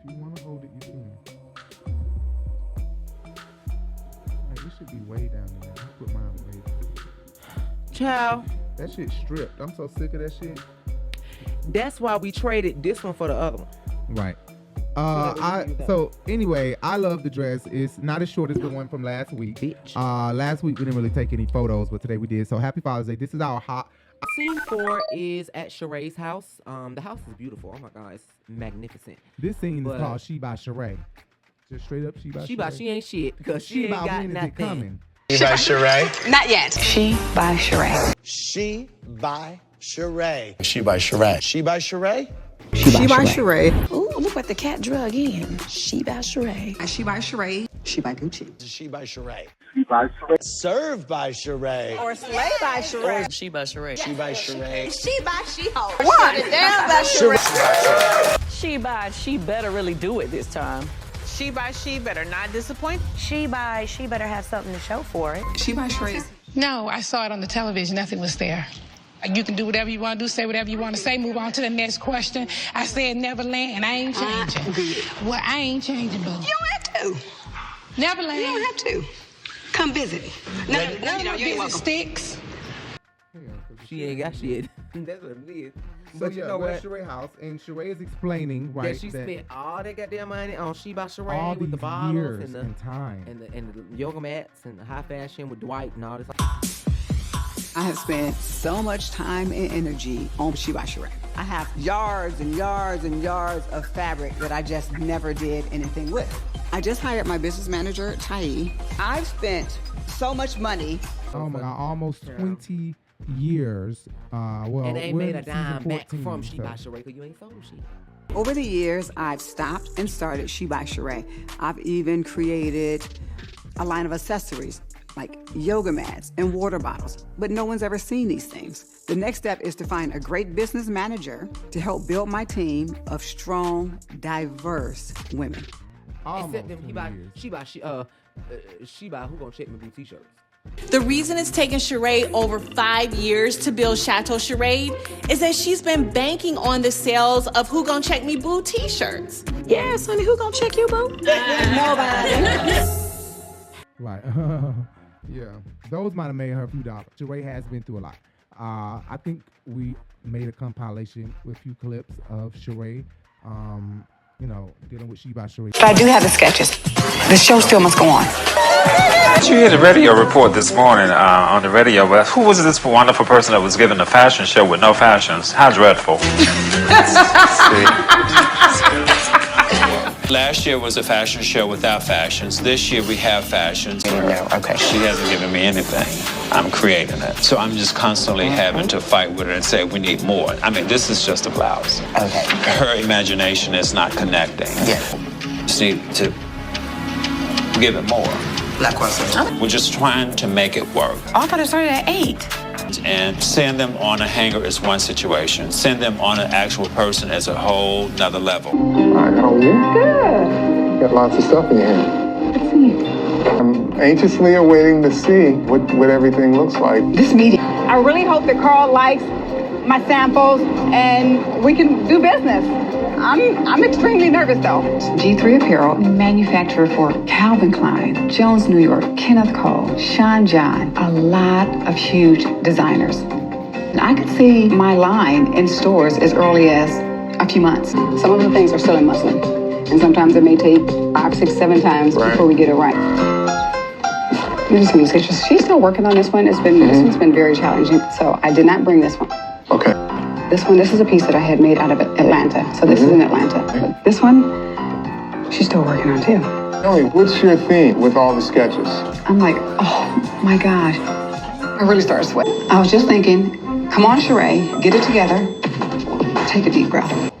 If you want to hold it, you can. Hey, it should be way down there. I put mine way down. Child. That shit stripped. I'm so sick of that shit. That's why we traded this one for the other one. Right. So anyway, I love the dress. It's not as short as the one from last week. Last week we didn't really take any photos, but today we did. So happy Father's Day. This is our hot. Scene 4 is at Sheree's house. The house is beautiful. Oh my God, it's magnificent. This scene is called She by Sheree. Just straight up She by Sheree. She ain't shit because she ain't by got when is it nothing. coming? She by Sheree. Not yet. She by Sheree. She by Sheree. She by Sheree. She by Sheree. She by Sheree. Ooh, look what the cat drug in. She by Sheree. She by Sheree. She by Gucci. She by Sheree. She by Sheree. Served by Sheree. Or slay by Sheree. She by Sheree. She by Sheree. She by She-Ho. What? Shut it down by Sheree. She better really do it this time. She by She better not disappoint. She better have something to show for it. She by Sheree. No, I saw it on the television. Nothing was there. You can do whatever you want to do, say whatever you want to say, move on to the next question. I said Neverland, and I ain't changing. Well, I ain't changing, boo. You don't have to. Neverland. You don't have to. Come visit. No, you ain't welcome. Sticks. She ain't got shit. That's what it is. So But you know we're what? at Sheree house, and Sheree is explaining, right, That she spent all that goddamn money on She by Sheree all with the these bottles years and the and time. and the yoga mats and the high fashion with Dwight and all this. I have spent so much time and energy on She by Sheree. I have yards and yards and yards of fabric that I just never did anything with. I just hired my business manager, Tanya. I've spent so much money. Oh my God, almost 20 years. Well, And they ain't we're made a in season dime back 14, from She so- by Sheree because you ain't sold shit. Over the years, I've stopped and started She by Sheree. I've even created a line of accessories like yoga mats and water bottles, but no one's ever seen these things. The next step is to find a great business manager to help build my team of strong, diverse women. Except them, she by who gonna check me blue t-shirts. The reason it's taken Sheree over 5 years to build Chateau Charade is that she's been banking on the sales of Who Gon' Check Me Boo t-shirts. Yes, honey, who gon' check you, boo? Nobody. Right. Yeah. Those might have made her a few dollars. Sheree has been through a lot. I think we made a compilation with a few clips of Sheree, dealing with She by Sheree. But I do have the sketches. The show still must go on. You heard the radio report this morning on the radio, but who was this wonderful person that was given a fashion show with no fashions? How dreadful. Last year was a fashion show without fashions. This year we have fashions. Okay. She hasn't given me anything. I'm creating it. So I'm just constantly having to fight with her and say we need more. I mean, this is just a blouse. Okay. Her imagination is not connecting. Yeah. Just need to give it more. We're just trying to make it work. I thought it started at 8. And send them on a hanger is one situation. Send them on an actual person as a whole nother level. Hi, how are you? Good. You got lots of stuff in your hand. Let's see. I'm anxiously awaiting to see what everything looks like. This meeting. I really hope that Carl likes my samples and we can do business. I'm extremely nervous though. G3 Apparel, manufacturer for Calvin Klein, Jones New York, Kenneth Cole, Sean John, a lot of huge designers. And I could see my line in stores as early as a few months. Some of the things are still in muslin, and sometimes it may take 5, 6, 7 times before we get it right. Here's some sketches. She's still working on this one. This one's been very challenging, so I did not bring this one. Okay. This is a piece that I had made out of Atlanta. So this is in Atlanta. But this one, she's still working on too. Tell me, what's your theme with all the sketches? I'm like, oh my gosh. I really started sweating. I was just thinking, come on, Sheree, get it together. Take a deep breath.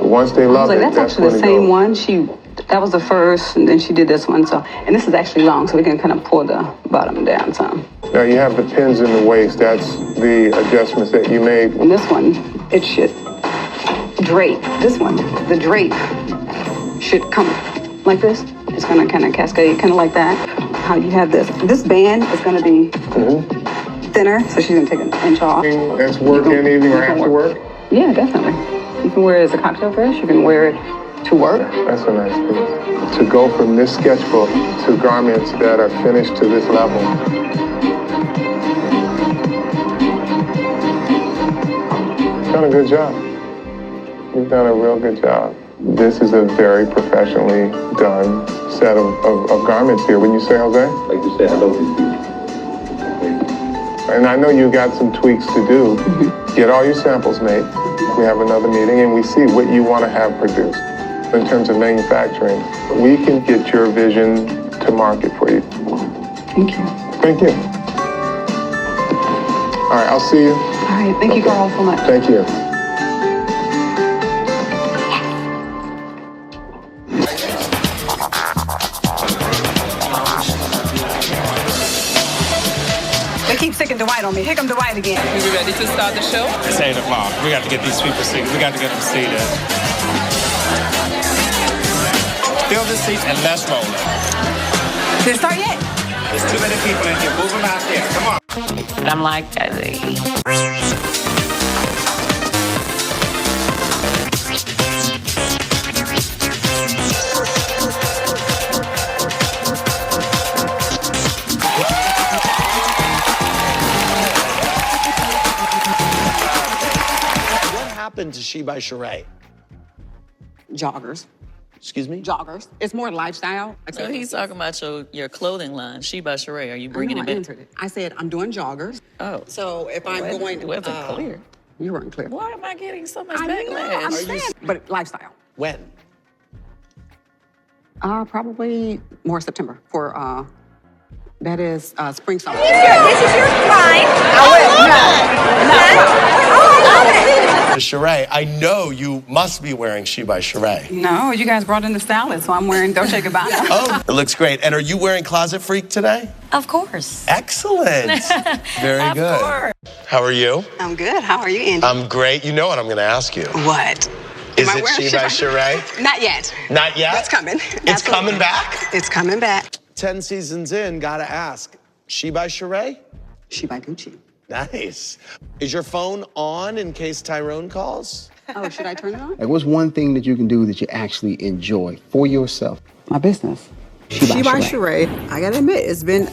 Once they love I was like, that's actually the same one. She That was the first, and then she did this one. So, and this is actually long, so we can kind of pull the bottom down some. Now you have the pins in the waist. That's the adjustments that you made. And this one, it should drape. This one, the drape should come like this. It's going to kind of cascade, kind of like that. How you have this. This band is going to be thinner, so she's going to take an inch off. That's work in the evening or after work? Yeah, definitely. You can wear it as a cocktail dress. You can wear it to work. That's a nice piece. To go from this sketchbook to garments that are finished to this level. You've done a good job. You've done a real good job. This is a very professionally done set of garments here. Wouldn't you say, Jose? Like you said, I love these people. And I know you got some tweaks to do. Get all your samples made. We have another meeting and we see what you want to have produced. In terms of manufacturing, we can get your vision to market for you. Thank you. Thank you. All right, I'll see you. All right, thank you, Carl, so much. Thank you. They keep sticking Dwight on me. Here come Dwight again. We ready to start the show? It's 8 o'clock. We got to get these people seated. We got to get them seated. Fill the seats and let's roll it. Did it start yet? There's too many people in here. Move them out there. Come on. I'm like, What happened to She by Sheree? Joggers. Excuse me? Joggers. It's more lifestyle. So he's talking about your clothing line, She by Sheree. Are you bringing it back? I said I'm doing joggers. Oh. So if I'm going... It wasn't clear. You weren't clear. Why am I getting so much I know, backlash? I'm saying, but lifestyle. When? Probably more September for, that is spring, summer. This is your line. Sheree, I know you must be wearing She by Sheree. No, you guys brought in the stylist, so I'm wearing Dolce & Gabbana. Oh, it looks great. And are you wearing Closet Freak today? Of course. Excellent. Very good. course. How are you? I'm good. How are you, Andy? I'm great. You know what I'm going to ask you. What? Is it She by Sheree? Not yet. Not yet? It's coming. It's coming back? It's coming back. 10 seasons in, gotta ask. She by Sheree? She by Gucci. Nice. Is your phone on in case Tyrone calls? Oh, should I turn it on? Like, what's one thing that you can do that you actually enjoy for yourself? My business. She by Sheree. I gotta admit, it's been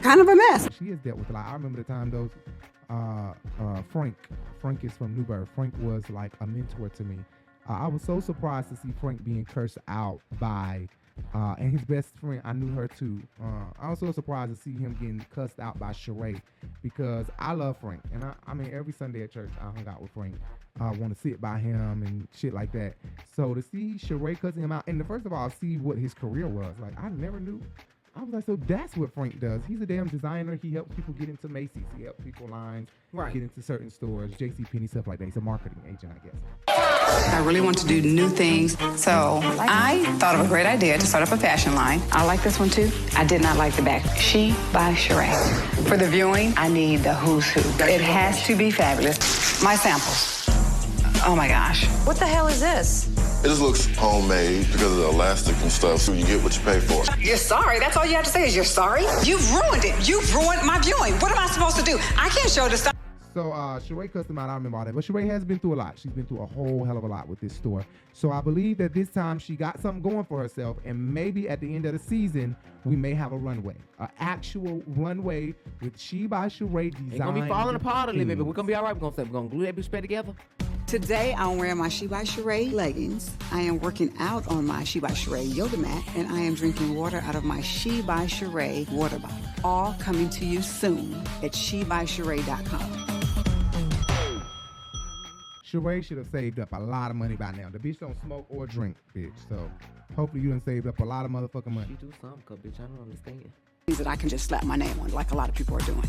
kind of a mess. She has dealt with a lot. I remember the time those Frank is from Newburgh. Frank was like a mentor to me. I was so surprised to see Frank being cursed out by and his best friend. I knew her too. I was so surprised to see him getting cussed out by Sheree because I love Frank, and I mean every Sunday at church I hung out with Frank. I want to sit by him and shit like that. So to see Sheree cussing him out, and first of all, see what his career was like. I never knew. I was like, so that's what Frank does. He's a damn designer. He helps people get into Macy's. He helps people lines, get into certain stores, JCPenney, stuff like that. He's a marketing agent, I guess. I really want to do new things, so I thought of a great idea to start up a fashion line. I like this one too. I did not like the back. She by Sheree. For the viewing, I need the who's who. It has to be fabulous. My samples. Oh my gosh. What the hell is this? It just looks homemade because of the elastic and stuff, so you get what you pay for. You're sorry. That's all you have to say is you're sorry. You've ruined it. You've ruined my viewing. What am I supposed to do? I can't show this stuff. So Sheree cussed him out. I remember all that. But Sheree has been through a lot. She's been through a whole hell of a lot with this store. So I believe that this time she got something going for herself. And maybe at the end of the season, we may have a runway. An actual runway with She by Sheree design. It's going to be falling apart a little bit, but we're going to be all right. We're going to glue that bitch back together. Today, I'm wearing my She by Sheree leggings. I am working out on my She by Sheree yoga mat, and I am drinking water out of my She by Sheree water bottle. All coming to you soon at shebysheree.com. Sheree should have saved up a lot of money by now. The bitch don't smoke or drink, bitch. So hopefully you done saved up a lot of motherfucking money. You do something, cause bitch, I don't understand. Things that I can just slap my name on, like a lot of people are doing.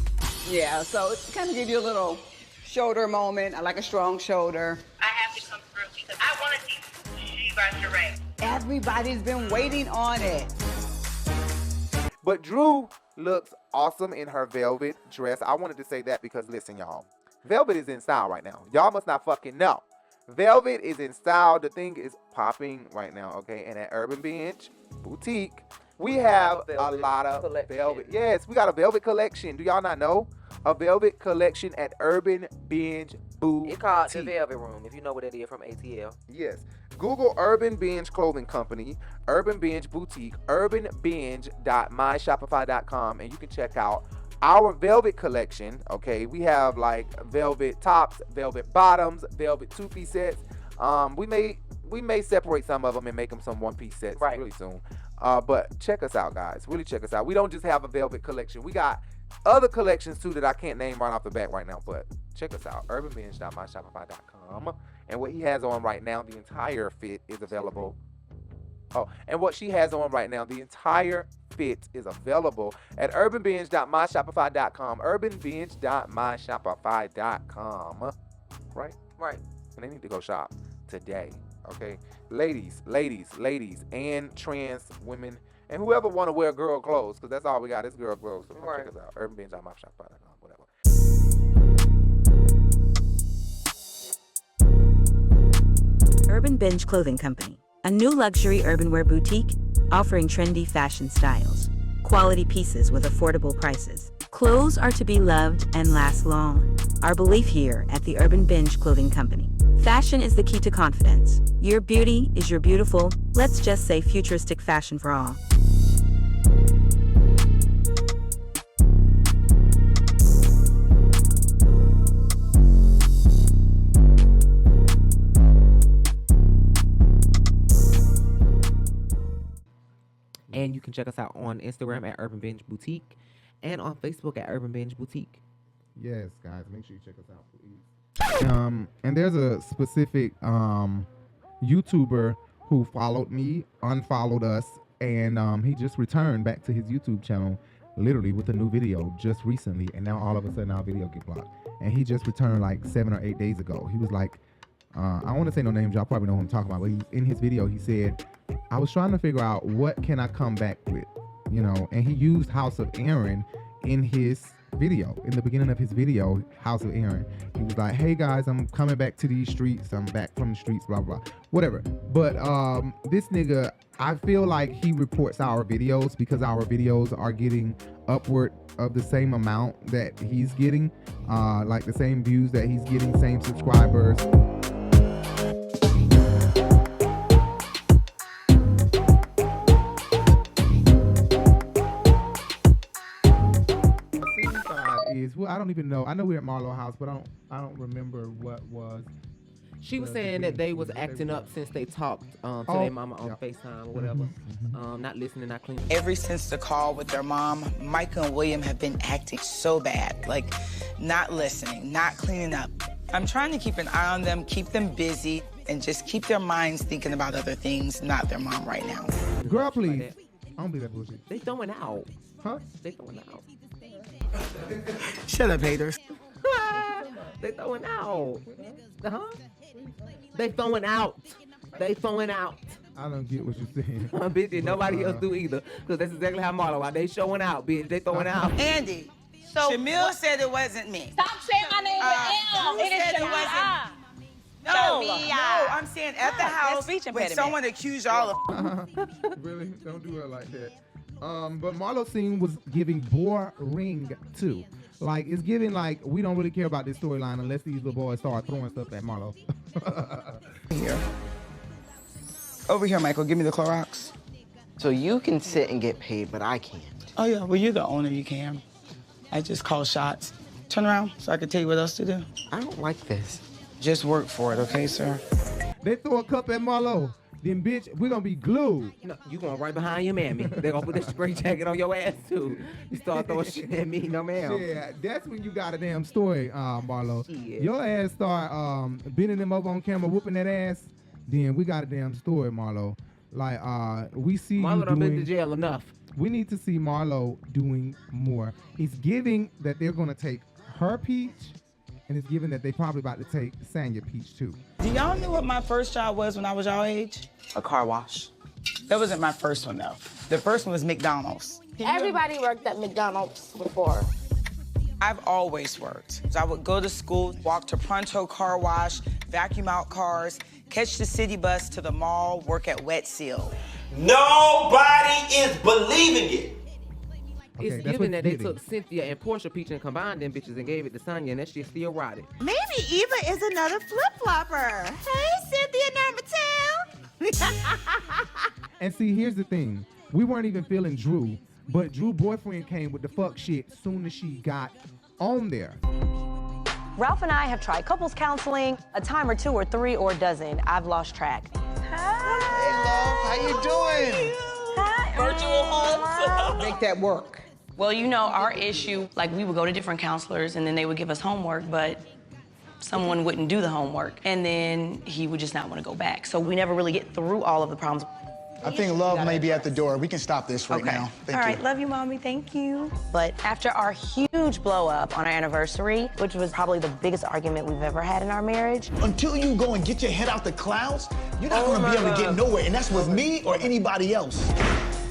Yeah, so it kind of give you a little shoulder moment. I like a strong shoulder. I have to come through because I want to see She by Sheree. Everybody's been waiting on it. But Drew looks awesome in her velvet dress. I wanted to say that because, listen, y'all. Velvet is in style right now. Y'all must not fucking know. Velvet is in style. The thing is popping right now, okay? And at Urban Binge Boutique, we have a lot of velvet. Yes, we got a velvet collection. Do y'all not know? A velvet collection at Urban Binge Boutique. It's called the Velvet Room, if you know what it is from ATL. Yes. Google Urban Binge Clothing Company, Urban Binge Boutique, urbanbinge.myshopify.com, and you can check out our velvet collection. Okay, we have like velvet tops, velvet bottoms, velvet two-piece sets. We may separate some of them and make them some one-piece sets really soon. But check us out, guys. Really check us out. We don't just have a velvet collection. We got other collections too that I can't name right off the bat right now, but check us out, urbanbinge.myshopify.com. And what he has on right now, the entire fit is available. Oh, and what she has on right now, the entire fit is available at urbanbinge.myshopify.com. urbanbinge.myshopify.com. Right? Right. And they need to go shop today. Okay? Ladies, and trans women, and whoever want to wear girl clothes, because that's all we got is girl clothes. So check us out. urbanbinge.myshopify.com. Whatever. Urban Binge Clothing Company, a new luxury urban wear boutique offering trendy fashion styles, quality pieces with affordable prices. Clothes are to be loved and last long. Our belief here at the Urban Binge Clothing Company. Fashion is the key to confidence. Your beauty is your beautiful, let's just say futuristic fashion for all. And you can check us out on Instagram at Urban Binge Boutique and on Facebook at Urban Binge Boutique. Yes, guys, make sure you check us out, please. And there's a specific YouTuber who followed me, unfollowed us, and he just returned back to his YouTube channel literally with a new video just recently, and now all of a sudden our video get blocked. And he just returned like 7 or 8 days ago. He was like, I don't want to say no names, y'all probably know who I'm talking about, but in his video he said, I was trying to figure out what can I come back with, you know, and he used House of Aaron in his video, in the beginning of his video, House of Aaron. He was like, hey guys, I'm coming back to these streets, I'm back from the streets, blah blah, whatever. But this nigga, I feel like he reports our videos because our videos are getting upward of the same amount that he's getting, like the same views that he's getting, same subscribers. Well, I don't even know. I know we're at Marlo house, but I don't remember what was. She was saying that they was acting up since they talked to their mama on FaceTime or whatever. Not listening, not cleaning. Ever since the call with their mom, Micah and William have been acting so bad. Like, not listening, not cleaning up. I'm trying to keep an eye on them, keep them busy, and just keep their minds thinking about other things, not their mom right now. Girl, please. I don't believe that bullshit. They throwing out. Huh? They throwing out. Shut up, haters. They throwing out. They throwing out. They throwing out. I don't get what you're saying. Bitch, nobody else do either. Because that's exactly how Marlo are. They showing out, bitch. They throwing out. Andy, so Shamil said it wasn't me. Stop saying my name with L. It is Shamil. No, I'm saying at the house when someone accused y'all of. Really? Don't do it like that. But Marlo's scene was giving boring too. Like, it's giving like we don't really care about this storyline unless these little boys start throwing stuff at Marlo. Here. Over here, Michael. Give me the Clorox. So you can sit and get paid, but I can't. Oh, yeah. Well, you're the owner. You can. I just call shots. Turn around so I can tell you what else to do. I don't like this. Just work for it, okay, sir? They throw a cup at Marlo. Then, bitch, we're going to be glued. No, you going right behind your mammy. They're going to put that straight jacket on your ass, too. You start throwing shit at me, no ma'am. Yeah, that's when you got a damn story, Marlo. Yeah. Your ass start bending them up on camera, whooping that ass. Then we got a damn story, Marlo. Like, we see Marlo you done doing... been to jail enough. We need to see Marlo doing more. It's giving that they're going to take her peach, and it's given that they probably about to take Sanya peach, too. Do y'all know what my first job was when I was y'all age? A car wash. That wasn't my first one, though. The first one was McDonald's. Everybody worked at McDonald's before. I've always worked. I would go to school, walk to Pronto Car Wash, vacuum out cars, catch the city bus to the mall, work at Wet Seal. Nobody is believing it. It's given that they took Cynthia and Porsha Peach and combined them bitches and gave it to Tanya, and that shit still rotted. Maybe Eva is another flip-flopper. Hey, Cynthia number 2. And see, here's the thing. We weren't even feeling Drew, but Drew's boyfriend came with the fuck shit soon as she got on there. Ralph and I have tried couples counseling a time or 2 or 3 or a dozen. I've lost track. Hey, love, how you doing? Hi. Virtual hugs. Make that work. Well, you know, our issue, like we would go to different counselors and then they would give us homework, but someone wouldn't do the homework. And then he would just not want to go back. So we never really get through all of the problems. I think love may be at the door. We can stop this right now. Thank All you. right, love you, Mommy, thank you. But after our huge blow up on our anniversary, which was probably the biggest argument we've ever had in our marriage. Until you go and get your head out the clouds, you're not gonna be able to get nowhere, and that's with me or anybody else.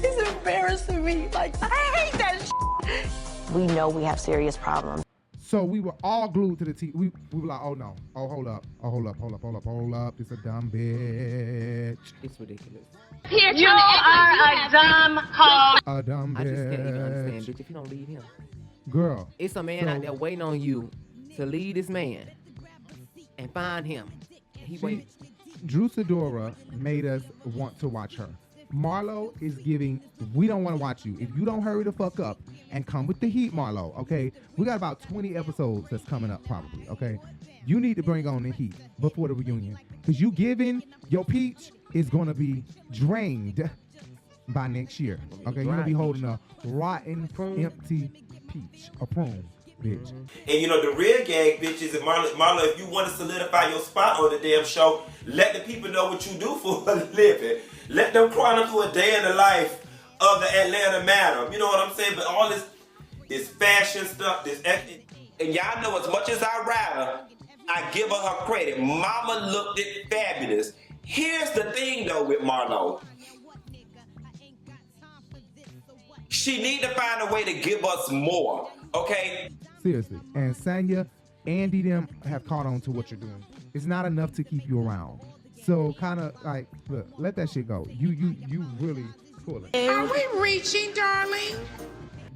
He's embarrassing me. Like, I hate that shit. We know we have serious problems. So we were all glued to the TV. We were like, oh no. Oh, hold up. Oh, hold up. It's a dumb bitch. It's ridiculous. You are a dumb hoe. A dumb bitch. I just can't even understand, bitch, if you don't leave him. Girl. It's a man out there waiting on you to lead this man and find him. He waits. Drew Sidora made us want to watch her. Marlo is giving, we don't want to watch you. If you don't hurry the fuck up and come with the heat, Marlo, okay? We got about 20 episodes that's coming up probably, okay? You need to bring on the heat before the reunion. Because you giving, your peach is going to be drained by next year, okay? You're going to be holding a rotten, empty peach, a prune, bitch. And you know, the real gag, bitches, and Marlo, if you want to solidify your spot on the damn show, let the people know what you do for a living. Let them chronicle a day in the life of the Atlanta Madam. You know what I'm saying? But all this fashion stuff, and y'all know as much as I ride her, I give her credit. Mama looked it fabulous. Here's the thing though with Marlo. She need to find a way to give us more, okay? Seriously. And Sanya, Andy, them have caught on to what you're doing. It's not enough to keep you around. So kind of like, look, let that shit go. You really pull it. Are we reaching, darling?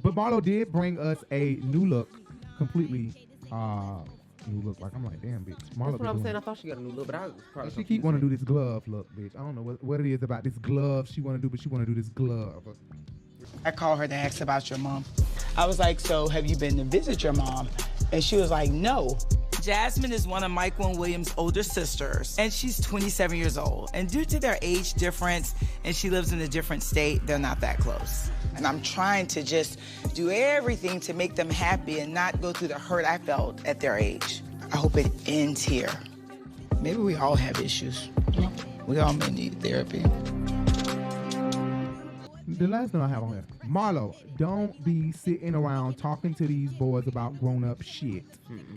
But Marlo did bring us a new look, completely new look. Like, I'm like, damn, bitch. Marlo That's what I'm saying. I thought she got a new look, but I was probably she keep wanting to do this glove look, bitch. I don't know what it is about this glove she want to do, but she want to do this glove. I called her to ask about your mom. I was like, so have you been to visit your mom? And she was like, no. Jasmine is one of Michael and William's older sisters, and she's 27 years old. And due to their age difference, and she lives in a different state, they're not that close. And I'm trying to just do everything to make them happy and not go through the hurt I felt at their age. I hope it ends here. Maybe we all have issues. We all may need therapy. The last thing I have on here, Marlo, don't be sitting around talking to these boys about grown-up shit.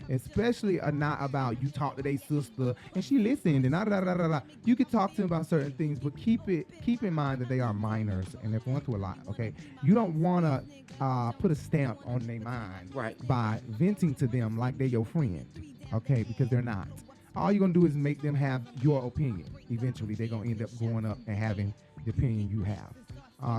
Especially not about you talk to their sister and she listened and da-da-da-da-da. You could talk to them about certain things, but keep in mind that they are minors and they're going through a lot, okay? You don't want to put a stamp on their mind by venting to them like they're your friend, okay? Because they're not. All you're going to do is make them have your opinion. Eventually, they're going to end up growing up and having the opinion you have.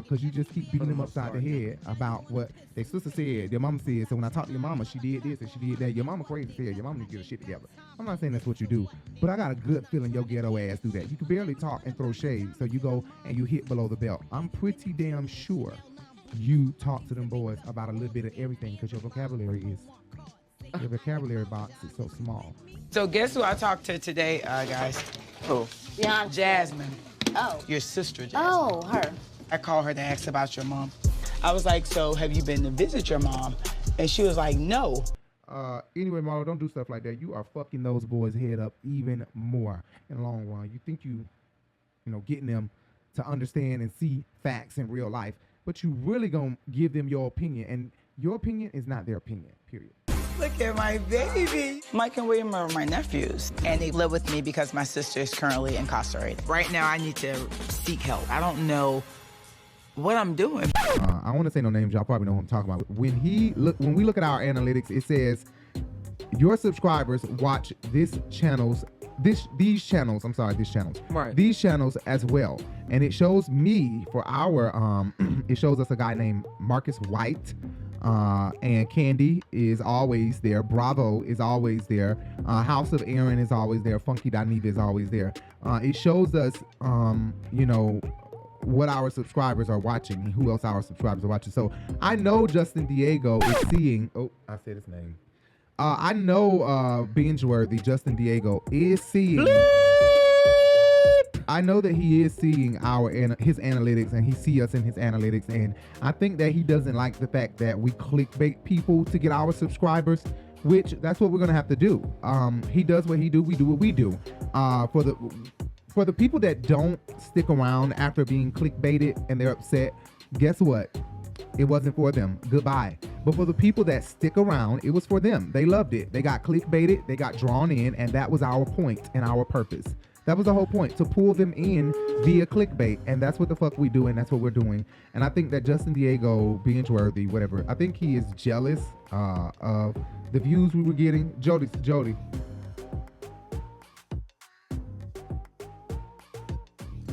Because you just keep beating them upside the head about what their sister said, their mama said. So when I talk to your mama, she did this and she did that. Your mama crazy said, your mama need to get her shit together. I'm not saying that's what you do, but I got a good feeling your ghetto ass do that. You can barely talk and throw shade, so you go and you hit below the belt. I'm pretty damn sure you talk to them boys about a little bit of everything because your vocabulary box is so small. So guess who I talked to today, guys? Who? Yeah. Jasmine. Oh. Your sister, Jasmine. Oh, her. I called her to ask about your mom. I was like, so have you been to visit your mom? And she was like, no. Anyway, Marlo, don't do stuff like that. You are fucking those boys' head up even more in the long run. You think you know, getting them to understand and see facts in real life, but you really gonna give them your opinion, and your opinion is not their opinion, period. Look at my baby. Mike and William are my nephews, and they live with me because my sister is currently incarcerated. Right now, I need to seek help. I don't know what I'm doing. I want to say no names. Y'all probably know who I'm talking about. When we look at our analytics, it says your subscribers watch these channels. Right. These channels as well. And it shows me for our it shows us a guy named Marcus White. And Kandi is always there. Bravo is always there. House of Aaron is always there. Funky Dineva is always there. It shows us, what our subscribers are watching and who else our subscribers are watching. So I know Justin Diego is seeing. Oh, I said his name. I know Binge-worthy Justin Diego is seeing. I know that he is seeing his analytics, and he sees us in his analytics, and I think that he doesn't like the fact that we clickbait people to get our subscribers, which that's what we're gonna have to do. He does what he do, we do what we do. For the people that don't stick around after being clickbaited and they're upset, guess what? It wasn't for them. Goodbye. But for the people that stick around, it was for them. They loved it. They got clickbaited, they got drawn in, and that was our point and our purpose. That was the whole point, to pull them in via clickbait, and that's what the fuck we do, and that's what we're doing. And I think that Justin Diego, Binge-worthy, whatever, I think he is jealous of the views we were getting. Jody.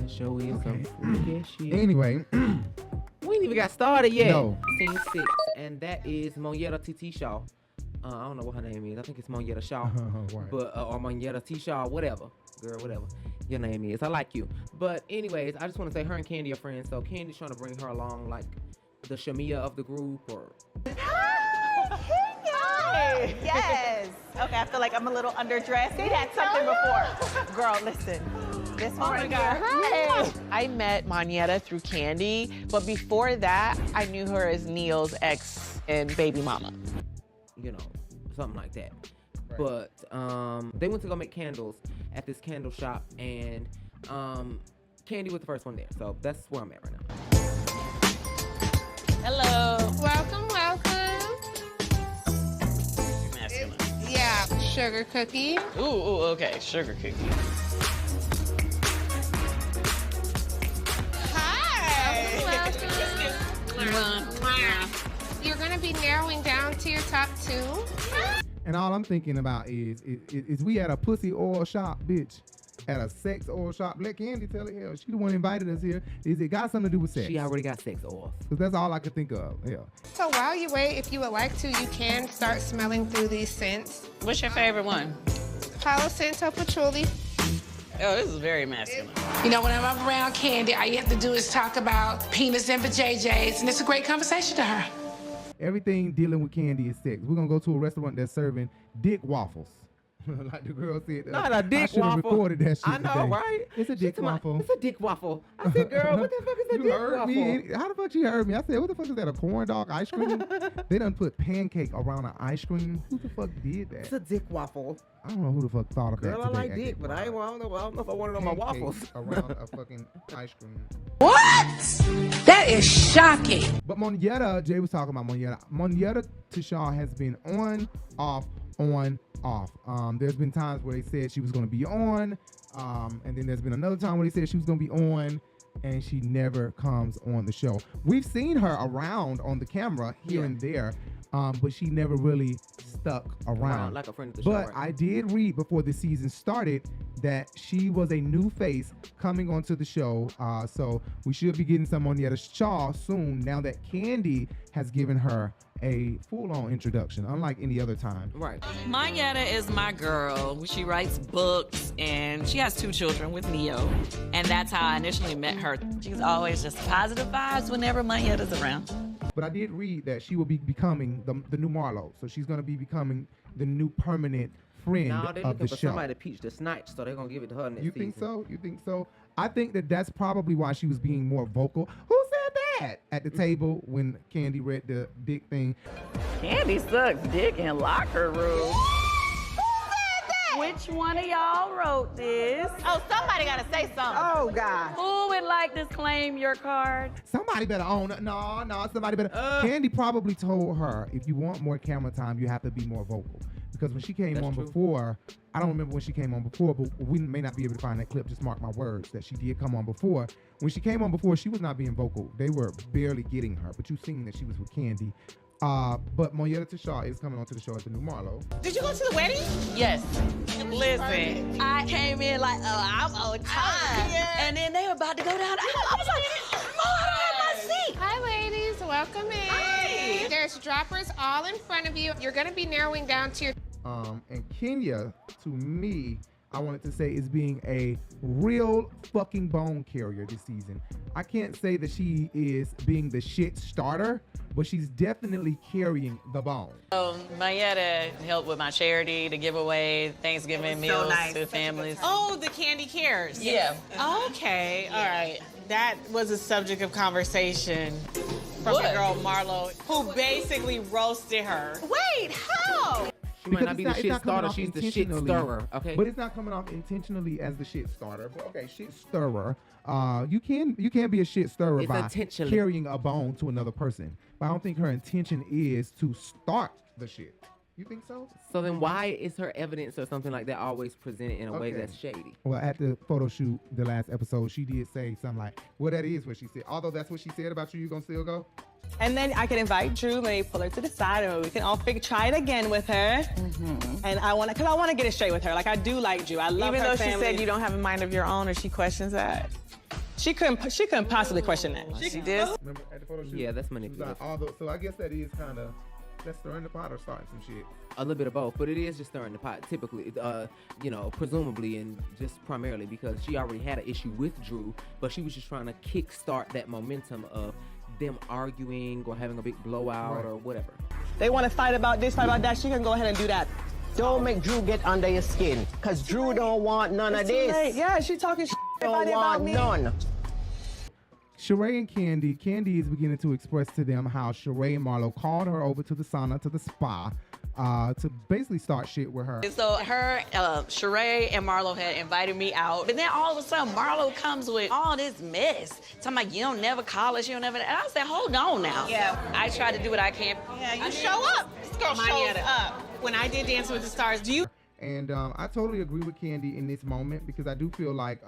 Show is okay. Shit. Anyway, we ain't even got started yet. No. Scene 6, and that is Monyetta TT Shaw. I don't know what her name is. I think it's Monyetta Shaw, but or Monyetta T Shaw, whatever. Girl, whatever your name is. I like you. But anyways, I just want to say her and Kandi are friends. So Kandi's trying to bring her along, like the Shamia of the group, or. Yes. Okay, I feel like I'm a little underdressed. They had something before. Girl, listen. This one right here. Hi. I met Monyetta through Kandi, but before that, I knew her as Neil's ex and baby mama. You know, something like that. Right. But they went to go make candles at this candle shop, and Kandi was the first one there. So that's where I'm at right now. Hello. Welcome. Yeah, sugar cookie. Ooh, okay, sugar cookie. You're gonna be narrowing down to your top 2. And all I'm thinking about is we at a pussy oil shop, bitch. At a sex oil shop. Let Kandi tell it. Hell, she the one invited us here. Is it got something to do with sex? She already got sex oils. Because that's all I could think of. Hell. So while you wait, if you would like to, you can start smelling through these scents. What's your favorite one? Palo Santo Patchouli. Oh, this is very masculine. You know, whenever I'm around Kandi, all you have to do is talk about penis and vajayjays, and it's a great conversation to her. Everything dealing with Kandi is sex. We're going to go to a restaurant that's serving dick waffles. Like the girl said. Not a dick waffle. I should have recorded that shit I know, today. right? It's a dick waffle. It's a dick waffle. I said, girl, what the fuck is a dick waffle? Me. How the fuck she heard me? I said, what the fuck is that, a corn dog ice cream? They done put pancake around an ice cream. Who the fuck did that? It's a dick waffle. I don't know who the fuck thought of that Girl, today. I like dick, but I don't know if I want it on my waffles. Around a fucking ice cream. What? That is shocking. But Monyetta, Jay was talking about Monyetta. Monyetta Tishaw has been on, off. There's been times where they said she was going to be on, and then there's been another time where they said she was going to be on, and she never comes on the show. We've seen her around on the camera here and there, but she never really stuck around. Like a friend of the show. But right? I did read before the season started that she was a new face coming onto the show, so we should be getting some Monyetta Shaw soon, now that Kandi has given her a full-on introduction, unlike any other time. Right. Monyetta is my girl. She writes books, and she has 2 children with Neo. And that's how I initially met her. She's always just positive vibes whenever Monyetta's around. But I did read that she will be becoming the new Marlo. So she's going to be becoming the new permanent friend No, they're of the looking for show. somebody to peach the snipes, so they're going to give it to her next season. You think so? I think that that's probably why she was being more vocal. Who said that at the table when Kandi read the dick thing? Kandi sucks dick in locker room. Who said that? Which one of y'all wrote this? Oh, somebody gotta say something. Oh, God. Who would like to claim your card? Somebody better own it. No, somebody better. Kandi probably told her, if you want more camera time, you have to be more vocal. Because when she came on before, I don't remember when she came on before, but we may not be able to find that clip. Just mark my words that she did come on before. When she came on before, she was not being vocal. They were barely getting her, but you've seen that she was with Kandi. But Monietta Tashaw is coming onto the show as the new Marlo. Did you go to the wedding? Yes. Listen, I came in like, I'm on time. And then they were about to go down. I was like, Marlo, my seat. Hi, ladies. Welcome in. Hi. There's droppers all in front of you. You're going to be narrowing down to your... And Kenya, to me, I wanted to say is being a real fucking bone carrier this season. I can't say that she is being the shit starter, but she's definitely carrying the bone. Mayetta helped with my charity to give away Thanksgiving meals to families. Oh, the Kandi Cares. Yeah. Okay, all right. That was a subject of conversation from the girl Marlo, who basically roasted her. Wait, how? She might not be the shit starter, she's the shit stirrer, okay? But it's not coming off intentionally as the shit starter. But okay, shit stirrer. You can be a shit stirrer by carrying a bone to another person. But I don't think her intention is to start the shit. You think so? So then why is her evidence or something like that always presented in a way that's shady? Well, at the photo shoot, the last episode, she did say something like, well, that is what she said. Although that's what she said about you, you gonna still go? And then I can invite Drew, maybe pull her to the side, and we can all try it again with her. And I want to get it straight with her. Like, I do like Drew. I love her family. Even though she said you don't have a mind of your own, or she questions that. She couldn't possibly question that. She did. Remember at the photo shoot? Yeah, that's manipulative. So I guess that is kind of, that's stirring the pot or starting some shit. A little bit of both, but it is just stirring the pot, typically, presumably and just primarily because she already had an issue with Drew, but she was just trying to kickstart that momentum of them arguing or having a big blowout or whatever. They want to fight about this, fight about that. She can go ahead and do that. Don't make Drew get under your skin, because Drew don't want none of this. Yeah, she talking shit about me. None. Sheree and Kandi is beginning to express to them how Sheree and Marlo called her over to the sauna, to the spa, to basically start shit with her. So her, Sheree and Marlo had invited me out, but then all of a sudden Marlo comes with all this mess. Talking about you don't never call us, you don't never, and I said, hold on now. Yeah. I try to do what I can. Yeah, you show up. This girl shows up. When I did Dancing with the Stars, do you? And I totally agree with Kandi in this moment because I do feel like,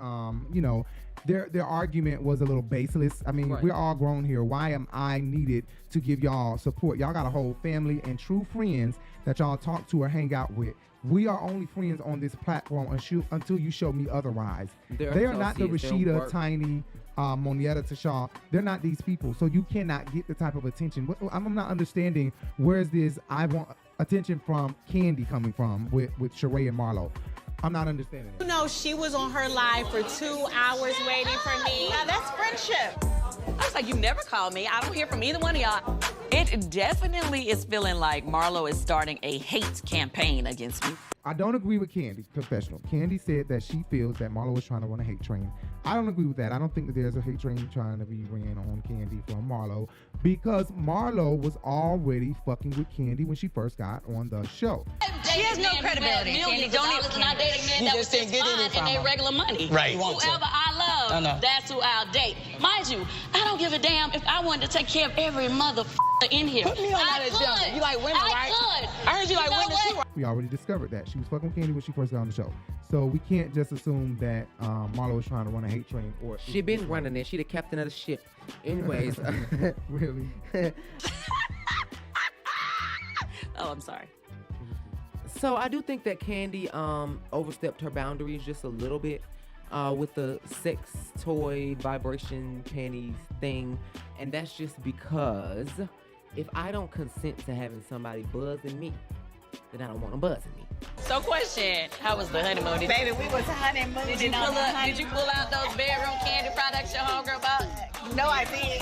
their argument was a little baseless. I mean, we're all grown here. Why am I needed to give y'all support? Y'all got a whole family and true friends that y'all talk to or hang out with. We are only friends on this platform until you show me otherwise. They are not the Rashida, Tiny, Monietta Tashaw. They're not these people. So you cannot get the type of attention. I'm not understanding where's this I want attention from Kandi coming from with Sheree and Marlo. I'm not understanding it. You know, she was on her live for 2 hours waiting for me. Now that's friendship. I was like, you never call me. I don't hear from either one of y'all. It definitely is feeling like Marlo is starting a hate campaign against me. I don't agree with Kandi, confessional. Kandi said that she feels that Marlo is trying to run a hate train. I don't agree with that. I don't think that there's a hate train trying to be ran on Kandi from Marlo because Marlo was already fucking with Kandi when she first got on the show. She has no credibility. Kandi don't even not dating men that was just fine and they regular money. Right. Whoever I love, that's who I'll date. Mind you, I don't give a damn if I wanted to take care of every motherfucker in here. Put me on that agenda. You like women, right? I heard you like women too. We already discovered that. She was fucking with Kandi when she first got on the show. So we can't just assume that Marlo is trying to run a hate train. Or she been running it. She the captain of the ship. Anyways. Really? Oh, I'm sorry. So I do think that Kandi overstepped her boundaries just a little bit with the sex toy vibration panties thing. And that's just because if I don't consent to having somebody buzzing me, then I don't want them buzzing me. So question, how was the honeymoon? Baby, we was honeymoon. Did you pull out those bedroom candy products your homegirl bought? No, I did.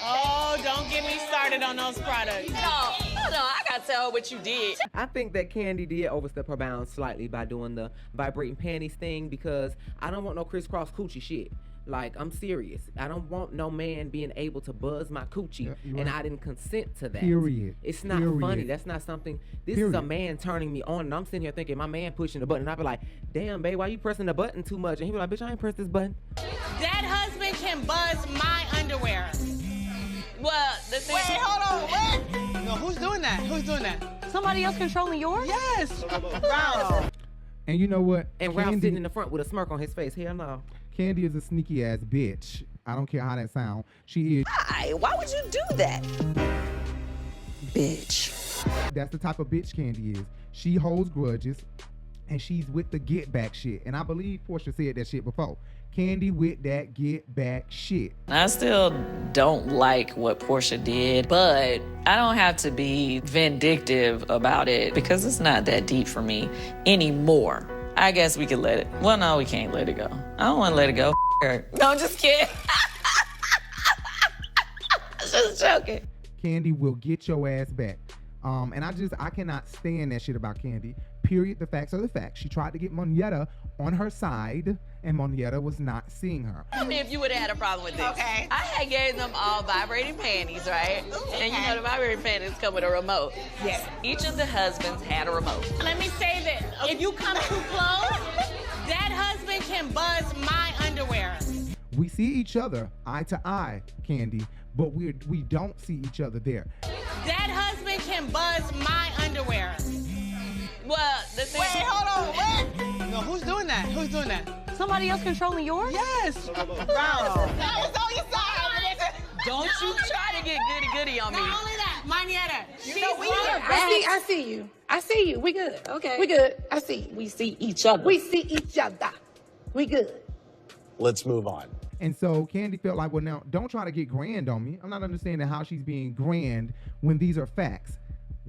Oh, don't get me started on those products. No, I gotta tell her what you did. I think that Kandi did overstep her bounds slightly by doing the vibrating panties thing because I don't want no crisscross coochie shit. Like, I'm serious. I don't want no man being able to buzz my coochie, and I didn't consent to that. Period. It's not funny. That's not something. This is a man turning me on, and I'm sitting here thinking my man pushing the button, and I be like, damn, babe, why you pressing the button too much? And he be like, bitch, I ain't press this button. That husband can buzz my underwear. Well, the thing. Wait, hold on. What? No, who's doing that? Who's doing that? Somebody else controlling yours? Yes. Wow. And you know what? And Ralph sitting in the front with a smirk on his face. Hell no. Kandi is a sneaky ass bitch. I don't care how that sounds. She is. Why would you do that? Bitch. That's the type of bitch Kandi is. She holds grudges, and she's with the get back shit. And I believe Porsha said that shit before. Kandi with that get back shit. I still don't like what Porsha did, but I don't have to be vindictive about it because it's not that deep for me anymore. I guess we could let it. Well, no, we can't let it go. I don't want to let it go. Her. No, I'm just kidding. Just joking. Kandi will get your ass back. And I cannot stand that shit about Kandi. Period. The facts are the facts. She tried to get Monietta on her side, and Monietta was not seeing her. Tell me if you would have had a problem with this. Okay. I had gave them all vibrating panties, right? And you know the vibrating panties come with a remote. Yes. Each of the husbands had a remote. Let me say this. If you come too close, that husband can buzz my underwear. We see each other eye to eye, Kandi, but we don't see each other there. That husband can buzz my underwear. Well, the thing. Wait, hold on. What? No, who's doing that? Who's doing that? Somebody else controlling yours? Yes. Wow. That was on your side. Don't you try to get goody on me. Not only that, Monietta. You know, I see you. I see you. We good. Okay. We good. I see you. We see each other. We see each other. We good. Let's move on. And so Kandi felt like, well, now, don't try to get grand on me. I'm not understanding how she's being grand when these are facts.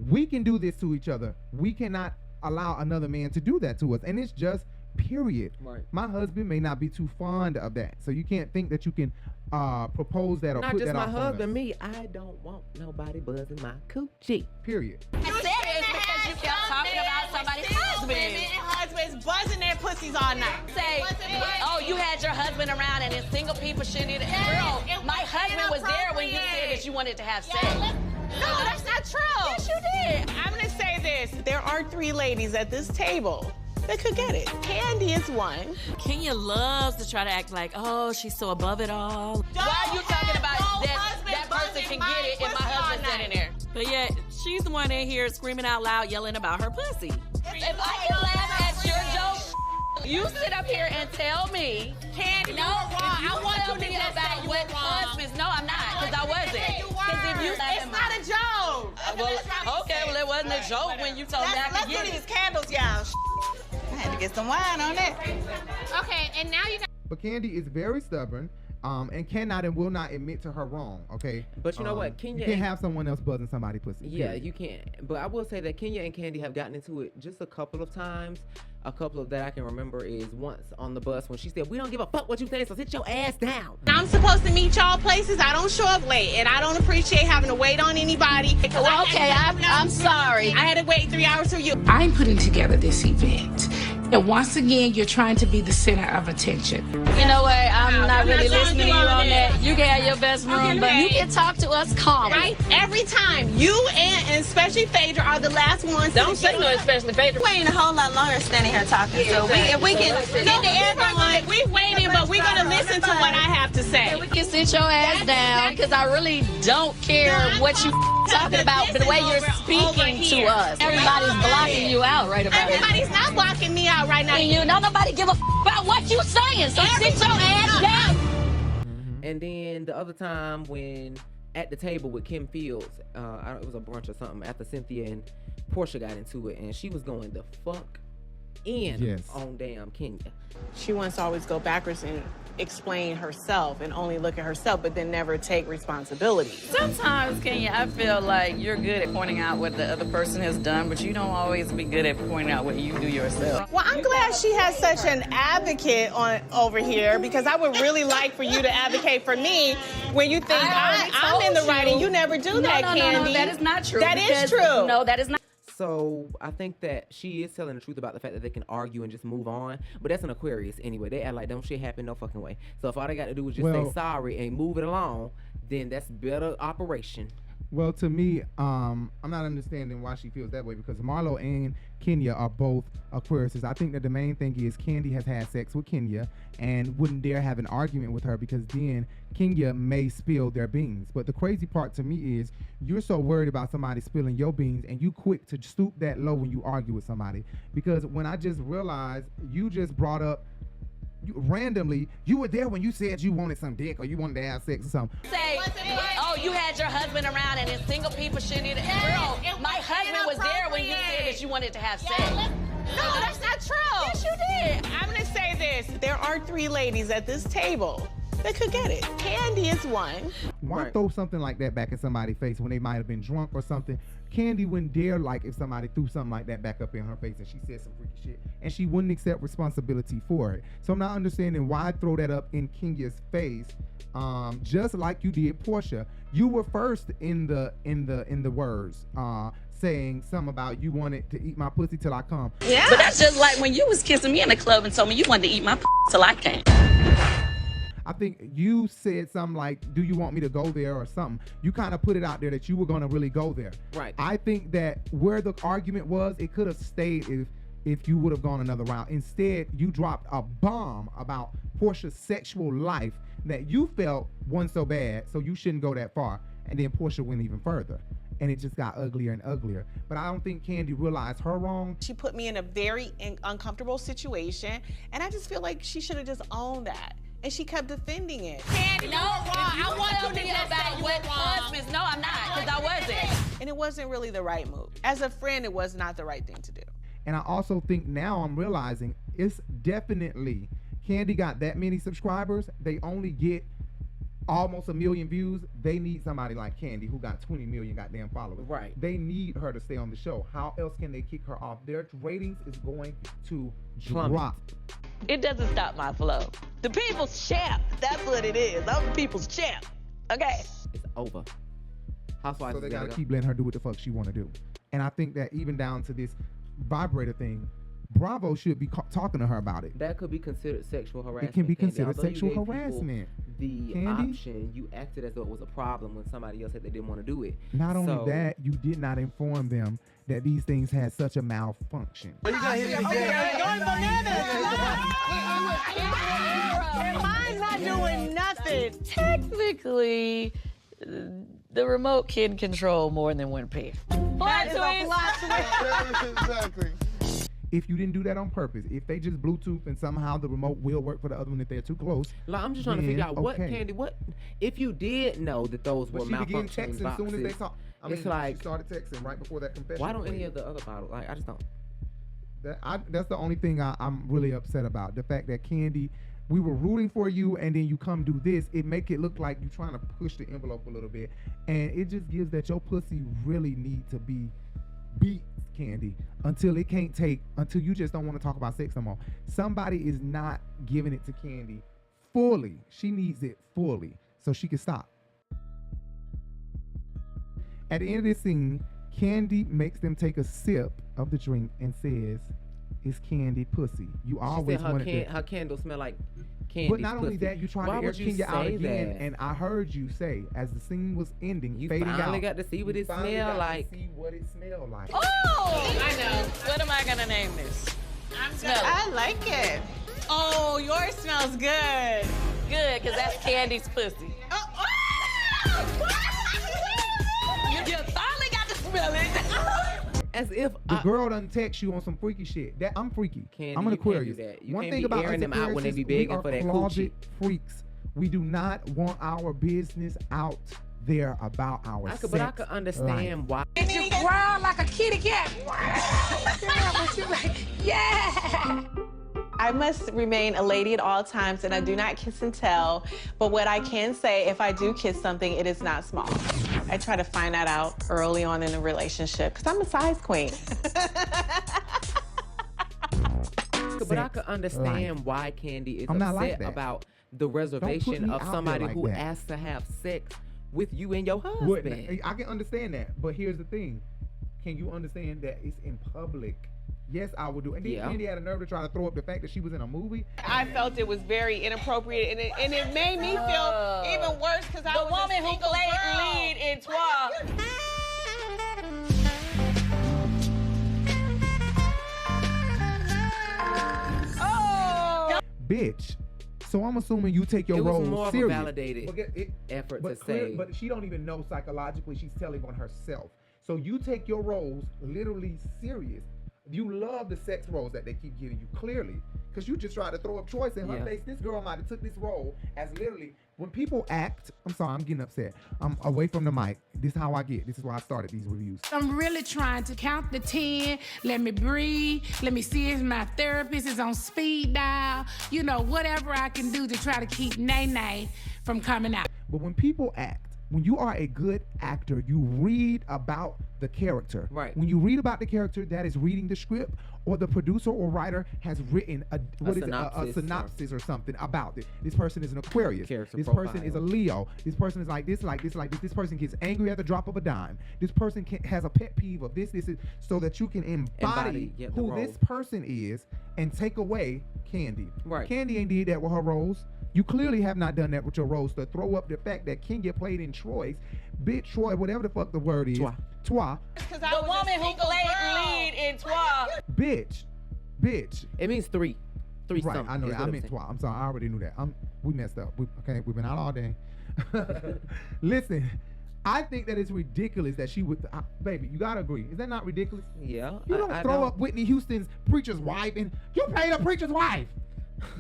We can do this to each other. We cannot allow another man to do that to us. And it's just period. Right. My husband may not be too fond of that. So you can't think that you can propose that or not put just that my off husband, on us. me. I don't want nobody buzzing my coochie. Period. You said it because you kept talking about somebody's husband. Women and husbands buzzing their pussies all night. Say, oh, you had your husband around and then single people shouldn't eat it. Girl, my husband was there when you said that you wanted to have sex. No, that's not true. Yes, you did. I'm gonna say this. There are 3 ladies at this table that could get it. Kandi is one. Kenya loves to try to act like, oh, she's so above it all. Why are you talking about that person can get it if my husband's sitting there? But yet, she's the one in here screaming out loud, yelling about her pussy. If I can laugh at your joke, you sit up here and tell me, Kandi, no, I want to be about what husbands. No, I'm not, because I wasn't. It's not a joke. Well, okay, well, it wasn't a joke when you told me I could get Let's it. do these candles, y'all. I had to get some wine on that. Okay, and now you got. But Kandi is very stubborn. And cannot and will not admit to her wrong, okay? But you know what? Kenya you can't have someone else buzzing somebody's pussy. Yeah, period. you can't. But I will say that Kenya and Kandi have gotten into it just a couple of times. A couple of that I can remember is once on the bus when she said, we don't give a fuck what you think, so sit your ass down. I'm supposed to meet y'all places. I don't show up late, and I don't appreciate having to wait on anybody. Well, okay, I'm sorry. I had to wait 3 hours for you. I'm putting together this event. And once again, you're trying to be the center of attention. You know what? I'm not really listening to you on that. You can have your best room, but you can talk to us calmly. Right? Every time. You and especially Phaedra are the last ones. Don't say no, especially Phaedra. We're waiting a whole lot longer standing here talking. So if we can get to everyone. We're waiting, but we're going to listen to what I have to say. We can sit your ass down, because I really don't care what you talking about, but the way you're speaking to us. Everybody's blocking you out right about it. Everybody's not blocking me out right now. And you don't nobody give a about what you saying, so sit your ass down. And then the other time when at the table with Kim Fields, it was a brunch or something, after Cynthia and Porsha got into it, and she was going the fuck in on damn Kenya. She wants to always go backwards and explain herself and only look at herself, but then never take responsibility. Sometimes, Kenya, I feel like you're good at pointing out what the other person has done, but you don't always be good at pointing out what you do yourself. Well, I'm glad she has such an advocate over here, because I would really like for you to advocate for me when you think I'm in the right and you never do that, Kandi. No, that is not true. That is true. No, that is not. So I think that she is telling the truth about the fact that they can argue and just move on. But that's an Aquarius anyway. They act like don't shit happen no fucking way. So if all they got to do is just say sorry and move it along, then that's better operation. Well, to me, I'm not understanding why she feels that way, because Marlo and Kenya are both Aquariuses. I think that the main thing is Kandi has had sex with Kenya and wouldn't dare have an argument with her, because then Kenya may spill their beans. But the crazy part to me is you're so worried about somebody spilling your beans and you quick to stoop that low when you argue with somebody. Because when I just realized you just brought up randomly, you were there when you said you wanted some dick or you wanted to have sex or something. Say, oh, you had your husband around and then single people shouldn't either. Girl, my husband was there when you said that you wanted to have sex. No, that's not true. Yes, you did. I'm gonna say this. There are 3 ladies at this table that could get it. Kandi is one. Why throw something like that back in somebody's face when they might have been drunk or something? Kandi wouldn't dare, like, if somebody threw something like that back up in her face and she said some freaky shit, and she wouldn't accept responsibility for it. So I'm not understanding why throw that up in Kenya's face, just like you did Porsha. You were first in the words, saying something about you wanted to eat my pussy till I come. Yeah. But that's just like when you was kissing me in the club and told me you wanted to eat my till I came. I think you said something like, do you want me to go there or something? You kind of put it out there that you were going to really go there. Right. I think that where the argument was, it could have stayed if you would have gone another round. Instead, you dropped a bomb about Porsha's sexual life that you felt wasn't so bad, so you shouldn't go that far. And then Porsha went even further. And it just got uglier and uglier. But I don't think Kandi realized her wrong. She put me in a very uncomfortable situation, and I just feel like she should have just owned that. And she kept defending it. Kandi, no, I want to be about what husbands. No, I'm not, because I wasn't. And it wasn't really the right move. As a friend, it was not the right thing to do. And I also think now I'm realizing it's definitely, Kandi got that many subscribers. They only get almost 1 million views. They need somebody like Kandi who got 20 million goddamn followers. Right. They need her to stay on the show. How else can they kick her off? Their ratings is going to drop. It doesn't stop my flow. The people's champ. That's what it is. I'm the people's champ. Okay. It's over. Housewives. So they gotta keep letting her do what the fuck she want to do. And I think that even down to this vibrator thing, Bravo should be talking to her about it. That could be considered sexual harassment. It can be considered Although sexual you gave harassment. The Kandi? option, you acted as though it was a problem when somebody else said they didn't want to do it. Not only that, you did not inform them that these things had such a malfunction. You gotta hit me again. Going bananas. And mine's not doing nothing. Technically, the remote can control more than one pair. That is a plot twist. Exactly. If you didn't do that on purpose, if they just Bluetooth and somehow the remote will work for the other one if they're too close. Like, I'm just trying to figure out what, okay. Kandi, what, if you did know that those were But she began malfunctioning texting boxes, as soon as they saw. it's like, she started texting right before that confession. why don't any of the other bottles, like, I just don't. That's the only thing I'm really upset about. The fact that Kandi, we were rooting for you and then you come do this, it make it look like you're trying to push the envelope a little bit. And it just gives that your pussy really need to be beat, Kandi, until it can't take, until you just don't want to talk about sex no more. Somebody is not giving it to Kandi fully. She needs it fully so she can stop. At the end of this scene, Kandi makes them take a sip of the drink and says, "It's Kandi pussy." You always wanted to. Her candle smell like candy. But not only that, you tried to air Kenya out again, that? and I heard you say, as the scene was ending, You fading finally out, got to see what it finally smell got like. To see what it smelled like. Oh, I know. What am I gonna name this? I like it. Oh, yours smells good. Good, because that's Kandi's pussy. You finally got to smell it. As if the girl done text you on some freaky shit. That I'm freaky. Kandi, I'm an you can't Aquarius. do that. You One can't thing be about airing us them out when they Aquariuses, be we begging are for that closet coochie. freaks. We do not want our business out there about our sex But I could understand why. And you growl like a kitty cat. Yeah. I must remain a lady at all times, and I do not kiss and tell. But what I can say, if I do kiss something, it is not small. I try to find that out early on in a relationship, because I'm a size queen. But I could understand why Kandi is I'm not upset like that. about the reservation me of out somebody there like who that. asked to have sex with you and your husband. Wouldn't- I can understand that, but here's the thing. Can you understand that it's in public? Yes, I would do. And then Kandi had a nerve to try to throw up the fact that she was in a movie. I felt it was very inappropriate, and it made me feel even worse because I was a woman who single played girl. lead in Twa. Bitch. So I'm assuming you take your role serious. It was more of a validated effort to say. But she don't even know psychologically she's telling on herself. So you take your roles literally serious. You love the sex roles that they keep giving you, clearly. Because you just try to throw up choice in her face. This girl might have took this role as literally, when people act, I'm sorry, I'm getting upset. I'm away from the mic. This is how I get. This is why I started these reviews. I'm really trying to count the 10. Let me breathe. Let me see if my therapist is on speed dial. You know, whatever I can do to try to keep Nene from coming out. But when people act, when you are a good actor, you read about the character. Right. When you read about the character, that is reading the script, or the producer or writer has written a synopsis or something about it. This person is an Aquarius. This person is a Leo. This person is like this, like this, like this. This person gets angry at the drop of a dime. This person has a pet peeve of this, so that you can embody who this person is and take away Kandi. Right. Kandi ain't did that with her roles. You clearly have not done that with your roles to throw up the fact that Kenya played in Troy's, bitch, Troy, whatever the fuck the word is. Twa. The woman who played lead in Twa. Bitch. It means three. Three right, something. I know that. I meant Twa. I'm sorry, I already knew that. We messed up. We've been out all day. Listen, I think that it's ridiculous that she would, baby, you gotta agree. Is that not ridiculous? Yeah. You don't throw up Whitney Houston's preacher's wife and you played a preacher's wife.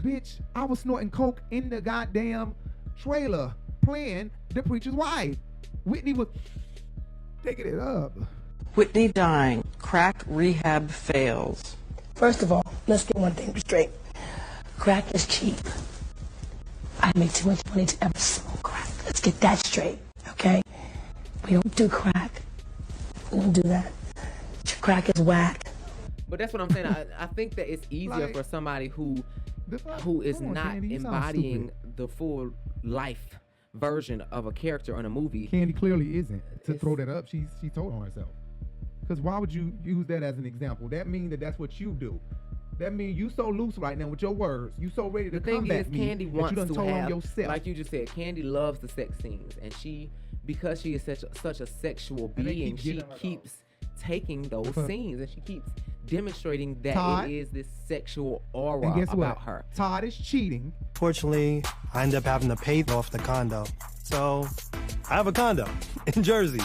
Bitch, I was snorting coke in the goddamn trailer playing the preacher's wife. Whitney was taking it up. Whitney dying. Crack rehab fails. First of all, let's get one thing straight. Crack is cheap. I make too much money to ever smoke crack. Let's get that straight, okay? We don't do crack. We don't do that. Crack is whack. But that's what I'm saying. I think that it's easier for somebody who is not Kandi, embodying the full life version of a character in a movie. Kandi clearly isn't. To throw that up, she told on herself. Because why would you use that as an example? That means that's what you do. That means you so loose right now with your words. You so ready to combat me. Kandi wants that you done to told have, on yourself. like you just said, Kandi loves the sex scenes, and because she is such a sexual being, she keeps taking those scenes, and she keeps demonstrating that Todd, it is this sexual aura and guess about what? her. Todd is cheating. Fortunately, I ended up having to pay off the condo. So, I have a condo in Jersey.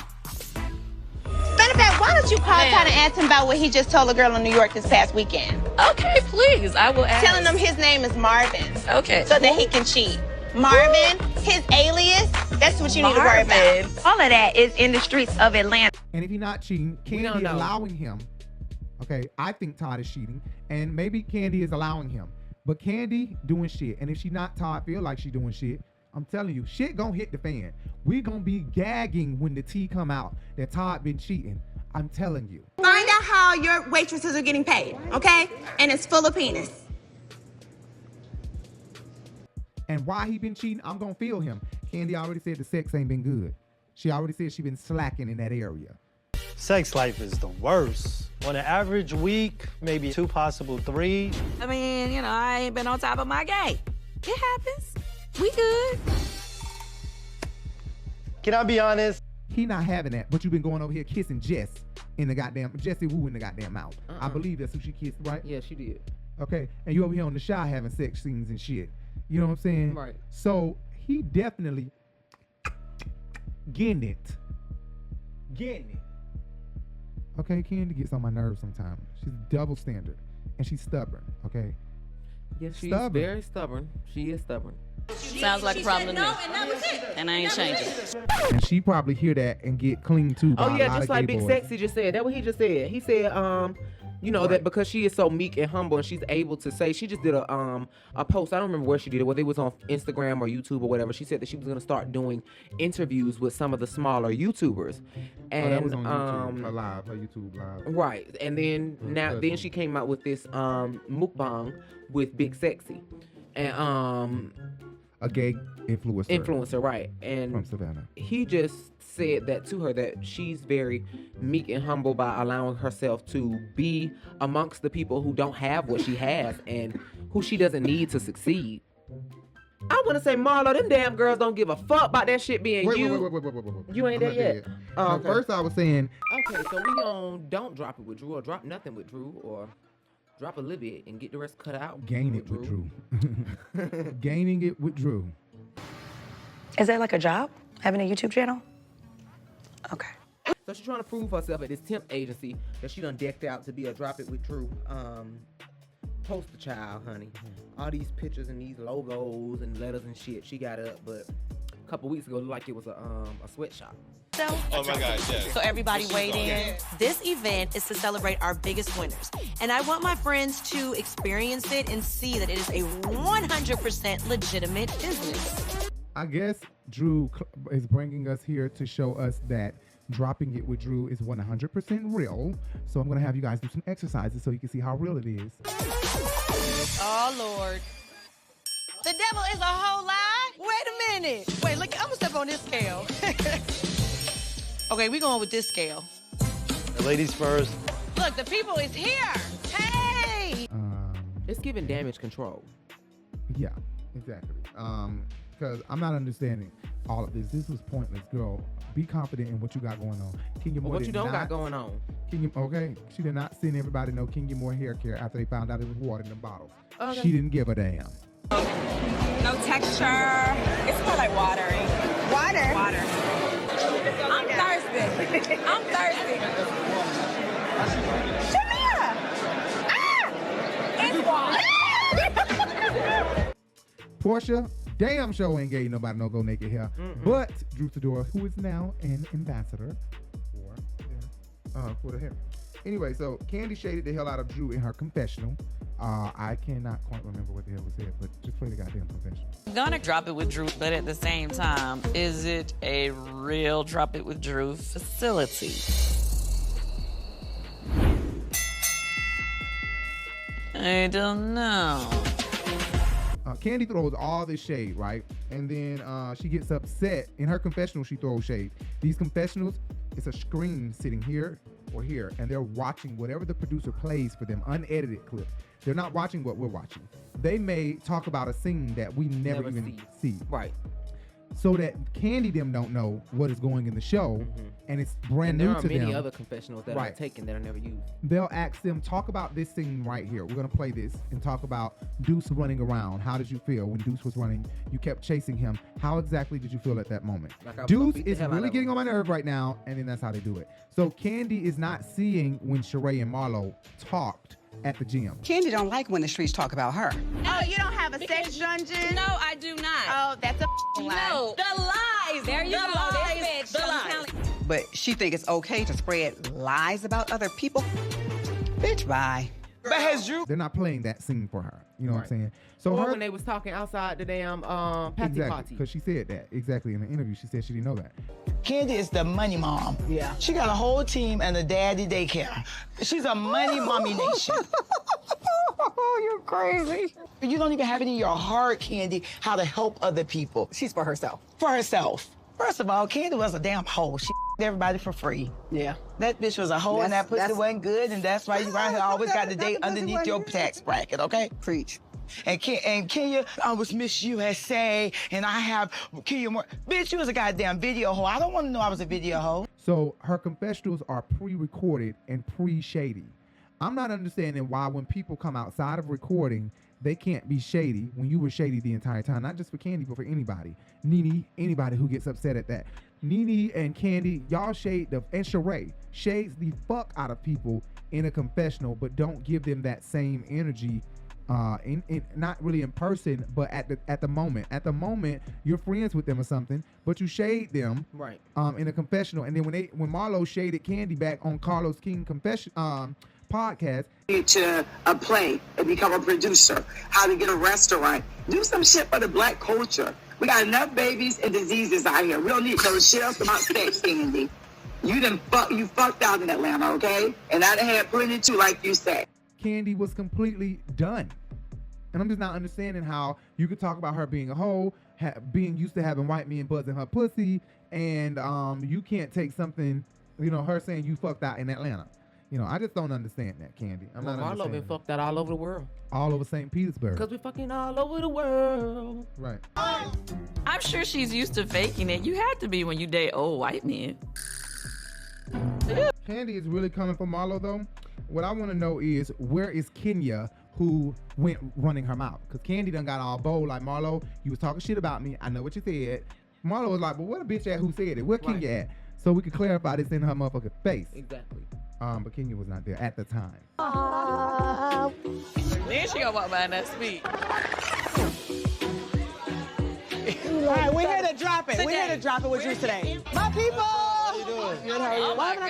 Matter of fact, why don't you call Todd and ask him about what he just told a girl in New York this past weekend? Okay, please, I will ask. Telling him his name is Marvin. Okay. So that he can cheat. Marvin, his alias, that's what you need to worry about. All of that is in the streets of Atlanta. And if he's not cheating, Kandi allowing him. Okay, I think Todd is cheating, and maybe Kandi is allowing him. But Kandi doing shit, and if she not Todd feel like she doing shit, I'm telling you, shit gonna hit the fan. We gonna be gagging when the tea come out that Todd been cheating. I'm telling you. Find out how your waitresses are getting paid, okay? And it's full of penis. And why he been cheating, I'm gonna feel him. Kandi already said the sex ain't been good. She already said she been slacking in that area. Sex life is the worst. On an average week, maybe 2, possible 3. I mean, I ain't been on top of my game. It happens. We good. Can I be honest? He not having that, but you been going over here kissing Jess in the goddamn, Jessie Wu in the goddamn mouth. I believe that's who she kissed, right? Yeah, she did. Okay, and you over here on the shy having sex scenes and shit. You know what I'm saying? Right. So he definitely getting it. Okay, Kandi gets on my nerves sometimes. She's double standard, and she's stubborn. Okay. Yes, she's very stubborn. She is stubborn. Sounds like a problem to me. And I ain't changing. And she probably hear that and get clean too. Oh yeah, just like Big boys. Sexy just said. That's what he just said. He said, that because she is so meek and humble and she's able to say, she just did a post. I don't remember where she did it, whether it was on Instagram or YouTube or whatever. She said that she was gonna start doing interviews with some of the smaller YouTubers. And that was on YouTube, her YouTube live. Right. And then then she came out with this mukbang with Big Sexy. And a gay influencer, right? And from Savannah. He just said that to her, that she's very meek and humble by allowing herself to be amongst the people who don't have what she has and who she doesn't need to succeed. I want to say, Marlo, them damn girls don't give a fuck about that shit being you. Wait. You ain't there yet. Okay. First, I was saying. Okay, so we don't drop it with Drew, or drop nothing with Drew, or drop a little bit and get the rest cut out. Gain it with Drew. Gaining it with Drew. Is that like a job, having a YouTube channel? Okay. So she's trying to prove herself at this temp agency that she done decked out to be a drop it with Drew poster child, honey. All these pictures and these logos and letters and shit she got up, but a couple weeks ago it looked like it was a sweatshop. Oh my God, yes. So everybody weighed in. This event is to celebrate our biggest winners. And I want my friends to experience it and see that it is a 100% legitimate business. I guess Drew is bringing us here to show us that dropping it with Drew is 100% real. So I'm going to have you guys do some exercises so you can see how real it is. Oh, Lord. The devil is a whole lie? Wait a minute. Wait, look, I'm going to step on this scale. Okay, we going with this scale. The ladies first. Look, the people is here. Hey! It's giving damage control. Yeah, exactly. Because I'm not understanding all of this. This was pointless, girl. Be confident in what you got going on. Kenya Moore what you don't got going on? Okay, she did not send everybody no Kenya Moore hair care after they found out it was water in the bottles. Okay. She didn't give a damn. No texture. It's more like watery. Water? Water. I'm thirsty. I'm thirsty. Shamia! Ah! It's water. Porsha, damn sure ain't gave nobody no go naked hair. But Drew Sidora, who is now an ambassador for the hair. Anyway, so Kandi shaded the hell out of Drew in her confessional. I cannot quite remember what the hell was said, but just play the goddamn confessional. I'm gonna drop it with Drew, but at the same time, is it a real drop it with Drew facility? I don't know. Kandi throws all this shade, right? And then she gets upset. In her confessional, she throws shade. These confessionals, it's a screen sitting here or here, and they're watching whatever the producer plays for them, unedited clip. They're not watching what we're watching. They may talk about a scene that we never even see. Right. So that Kandi them don't know what is going in the show, and it's brand new to them. There are many other confessionals that are taken that are never used. They'll ask them, talk about this scene right here. We're gonna play this and talk about Deuce running around. How did you feel when Deuce was running? You kept chasing him. How exactly did you feel at that moment? Deuce is really getting on my nerve right now, and then that's how they do it. So Kandi is not seeing when Sheree and Marlo talked at the gym. Kandi don't like when the streets talk about her. Oh, you don't have a sex dungeon? No, I do not. Oh, that's a lie. No, the lies. There you go. Lies. The lies. But she think it's okay to spread lies about other people? Bitch, bye. But has Drew? They're not playing that scene for her. You know what I'm saying? So or her, when they was talking outside the damn party. Because she said that exactly in the interview. She said she didn't know that. Kandi is the money mom. Yeah. She got a whole team and a daddy daycare. She's a money mommy nation. Oh, you're crazy. You don't even have it in your heart, Kandi, how to help other people. She's for herself. For herself. First of all, Kandi was a damn hoe. She everybody for free. Yeah. That bitch was a hoe and that pussy wasn't good, and that's why you right here always got the date underneath your tax bracket, okay? Preach. And Kenya, I was Miss USA, and I have Kenya more. Bitch, you was a goddamn video hoe. I don't want to know I was a video hoe. So her confessionals are pre-recorded and pre-shady. I'm not understanding why when people come outside of recording, they can't be shady when you were shady the entire time. Not just for Kandi, but for anybody. Nene, anybody who gets upset at that. Nene and Kandi, y'all shade and Sheree shades the fuck out of people in a confessional, but don't give them that same energy. In not really in person, but at the moment. At the moment, you're friends with them or something, but you shade them right in a confessional. And then when Marlo shaded Kandi back on Carlos King confession podcast to a play and become a producer, how to get a restaurant, do some shit for the black culture. We got enough babies and diseases out here. We don't need no shit else about sex, Kandi. You fucked out in Atlanta, okay? And I done had plenty too, like you said. Kandi was completely done. And I'm just not understanding how you could talk about her being a hoe, being used to having white men buzzing her pussy, and you can't take something, her saying you fucked out in Atlanta. I just don't understand that, Kandi. Marlo been fucked out all over the world. All over St. Petersburg. Because we fucking all over the world. Right. I'm sure she's used to faking it. You have to be when you date old white men. Kandi is really coming for Marlo, though. What I want to know is, where is Kenya, who went running her mouth? Because Kandi done got all bold, like, Marlo, you was talking shit about me. I know what you said. Marlo was like, but what a bitch at who said it? Where Kenya at? So we can clarify this in her motherfucking face. Exactly. But Kenya was not there at the time. Then she gonna walk by and not speak. All right, we're here to drop it. We're here to drop it with you today. My people! How you doing? Good, how are you? Oh my God.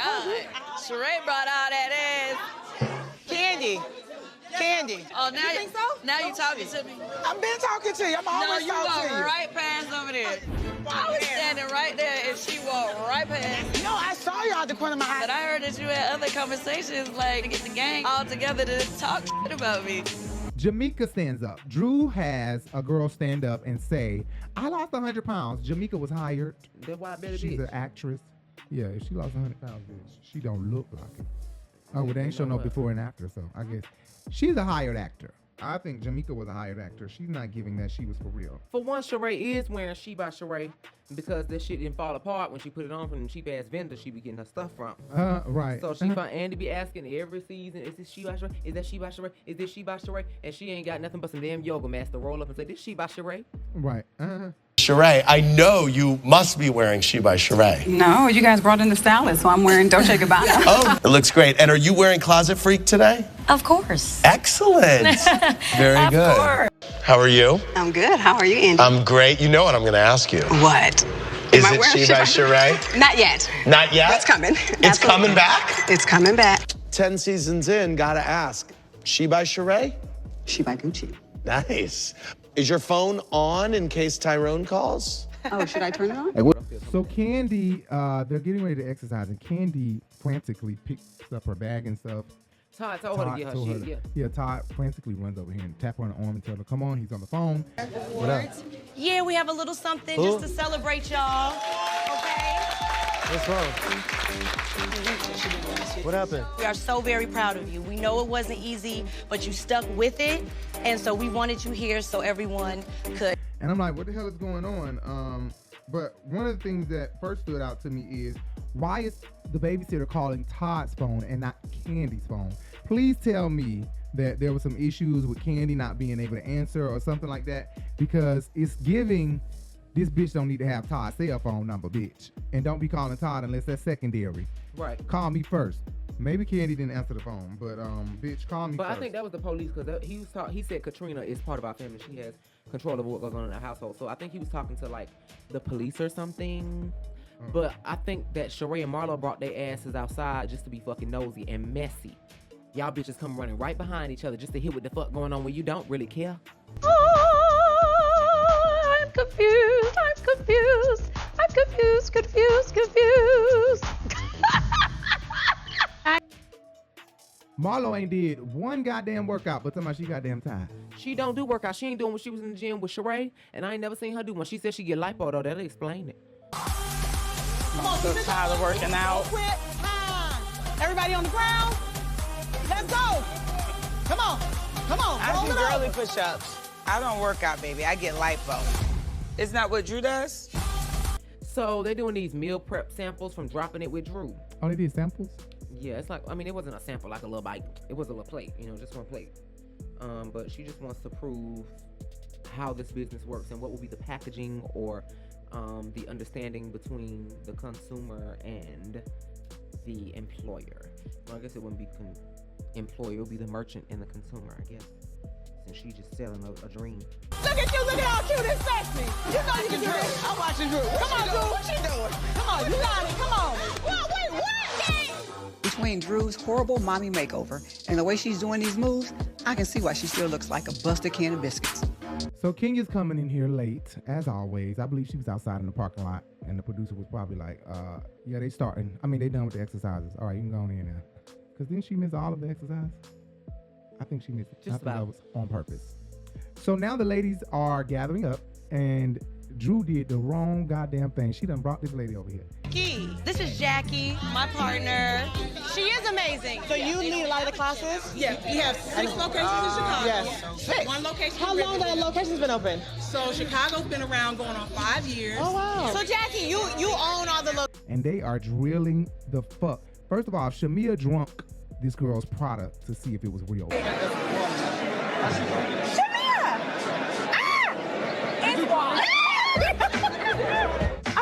Sheree brought out that ass. Kandi. Oh, now you think so? Now you talking to me. I've been talking to you. I'm always talking to you. Right past over there. I was standing right there and she walked right past. No, I saw you out the corner of my eye. But I heard that you had other conversations, like to get the gang all together to talk shit about me. Jamaica stands up. Drew has a girl stand up and say, I lost 100 pounds. Jamaica was hired. She's an actress. Yeah, if she lost 100 pounds, she don't look like it. Oh, well, they ain't showing no before and after, so I guess she's a hired actor. I think Jamaica was a hired actor. She's not giving that she was for real. For one, Sheree is wearing She by Sheree because that shit didn't fall apart when she put it on from the cheap ass vendor she be getting her stuff from. Right. So she find Andy be asking every season, is this She by Sheree? Is that She by Sheree? Is this She by Sheree? And she ain't got nothing but some damn yoga mats to roll up and say, this She by Sheree? Right. Sheree, I know you must be wearing She by Sheree. No, you guys brought in the stylist, so I'm wearing Dolce & Gabbana. Oh, it looks great. And are you wearing Closet Freak today? Of course. Excellent. Very good. Course. How are you? I'm good. How are you, Andy? I'm great. You know what I'm going to ask you. What? Is it She by Sheree? Not yet. Not yet? It's coming. It's coming back? It's coming back. 10 seasons in, gotta ask. She by Sheree? She by Gucci. Nice. Is your phone on in case Tyrone calls? Oh, should I turn it on? So Kandi, they're getting ready to exercise, and Kandi frantically picks up her bag and stuff. Todd told her to get her shit, Yeah, Todd frantically runs over here and tap her on the arm and tell her, come on, he's on the phone. What up? Yeah, we have a little something just to celebrate y'all. Okay? What's wrong? What happened? We are so very proud of you. We know it wasn't easy, but you stuck with it. And so we wanted you here so everyone could. And I'm like, what the hell is going on? But one of the things that first stood out to me is, why is the babysitter calling Todd's phone and not Kandi's phone? Please tell me that there were some issues with Kandi not being able to answer or something like that, because it's giving, this bitch don't need to have Todd's cell phone number, bitch. And don't be calling Todd unless that's secondary. Right. Call me first. Maybe Kandi didn't answer the phone, but bitch, call me first. I think that was the police, because he said Katrina is part of our family. She has control of what goes on in our household. So I think he was talking to like the police or something. But I think that Sheree and Marlo brought their asses outside just to be fucking nosy and messy. Y'all bitches come running right behind each other just to hear what the fuck going on when you don't really care. Oh, I'm confused. I'm confused. Marlo ain't did one goddamn workout, but somebody she goddamn tired. She don't do workout. She ain't doing what she was in the gym with Sheree, and I ain't never seen her do one. She said she get lipo though. That'll explain it. Come on, so tired of working out. Everybody on the ground. Let's go. Come on. I do girly push-ups. I don't work out, baby. I get lipo. Isn't that what Drew does? So they're doing these meal prep samples from Dropping It with Drew. Oh, they did samples? Yeah, it's like, I mean, it wasn't a sample like a little bite. It was a little plate, just one plate. But she just wants to prove how this business works and what will be the packaging or the understanding between the consumer and the employer. Well, I guess it wouldn't be employer, it would be the merchant and the consumer, I guess. Since she just selling a dream. Look at you, look at how cute and sexy. You know you can do this. I'm watching Drew. Come on, Drew. What she doing? Come on, you got it. Come on. Wait, what? Between Drew's horrible mommy makeover and the way she's doing these moves, I can see why she still looks like a busted can of biscuits. So Kenya's coming in here late, as always. I believe she was outside in the parking lot, and the producer was probably like, yeah, they starting. I mean, they done with the exercises. All right, you can go on in now. Because didn't she miss all of the exercise? I think she missed it. Just about. That was on purpose. So now the ladies are gathering up, and Drew did the wrong goddamn thing. She done brought this lady over here. This is Jackie, my partner. She is amazing. So you lead a lot of the classes? Yeah, we have 6 locations in Chicago. Yes. 6. 1 location. How long that location's been open? So Chicago's been around going on 5 years. Oh, wow. So Jackie, you own all the locations. And they are drilling the fuck. First of all, Shamia drunk this girl's product to see if it was real. Oh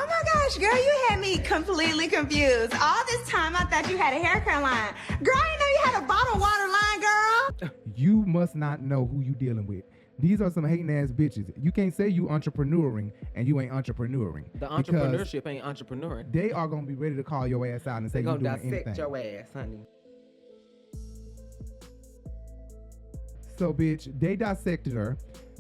my gosh, girl, you had me completely confused. All this time I thought you had a haircut line. Girl, I didn't know you had a bottled water line, girl. You must not know who you dealing with. These are some hating ass bitches. You can't say you entrepreneuring and you ain't entrepreneuring. The entrepreneurship ain't entrepreneuring. They are gonna be ready to call your ass out and say They you gonna doing anything. dissect your ass, honey. So, bitch, they dissected her.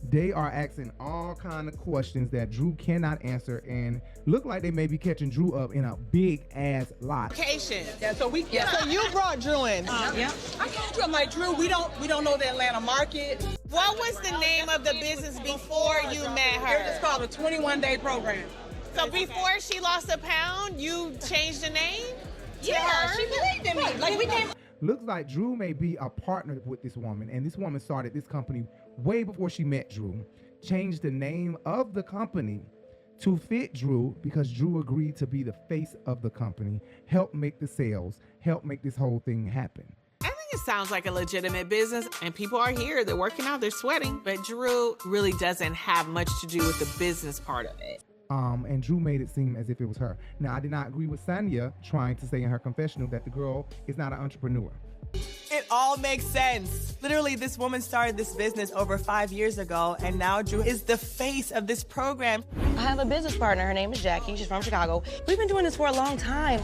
They are asking all kind of questions that Drew cannot answer, and look like they may be catching Drew up in a big ass lie. Location. Yeah, so we. So you brought Drew in. Yeah. I told you, I'm like, Drew, we don't know the Atlanta market. What was the name of the business before you met her? It was called a 21-day program. So before she lost a pound, you changed the name? Yeah, she believed in me. Like, we came. Looks like Drew may be a partner with this woman, and this woman started this company way before she met Drew, changed the name of the company to fit Drew because Drew agreed to be the face of the company, help make the sales, help make this whole thing happen. I think it sounds like a legitimate business, and people are here, they're working out, they're sweating, but Drew really doesn't have much to do with the business part of it. And Drew made it seem as if it was her. Now, I did not agree with Tanya trying to say in her confessional that the girl is not an entrepreneur. It all makes sense. Literally, this woman started this business over 5 years ago, and now Drew is the face of this program. I have a business partner. Her name is Jackie. She's from Chicago. We've been doing this for a long time.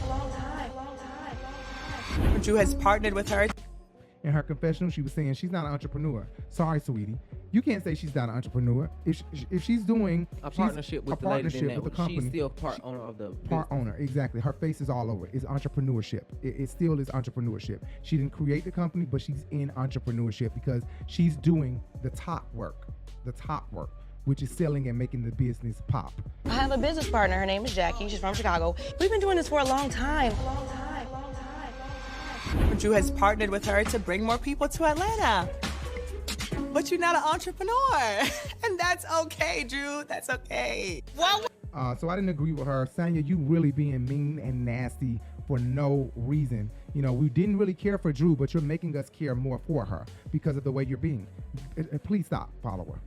Drew has partnered with her. In her confessional, she was saying she's not an entrepreneur. Sorry, sweetie. You can't say she's not an entrepreneur. If she's doing a partnership with the lady in that, with the company, she's still part owner of the part owner. Exactly. Her face is all over it. It's entrepreneurship. It still is entrepreneurship. She didn't create the company, but she's in entrepreneurship because she's doing the top work, which is selling and making the business pop. I have a business partner. Her name is Jackie. She's from Chicago. We've been doing this for a long time. Drew has partnered with her to bring more people to Atlanta. But you're not an entrepreneur. And that's okay, Drew. That's okay. So I didn't agree with her. Tanya, you really being mean and nasty for no reason. You know, we didn't really care for Drew, but you're making us care more for her because of the way you're being. Please stop, follower.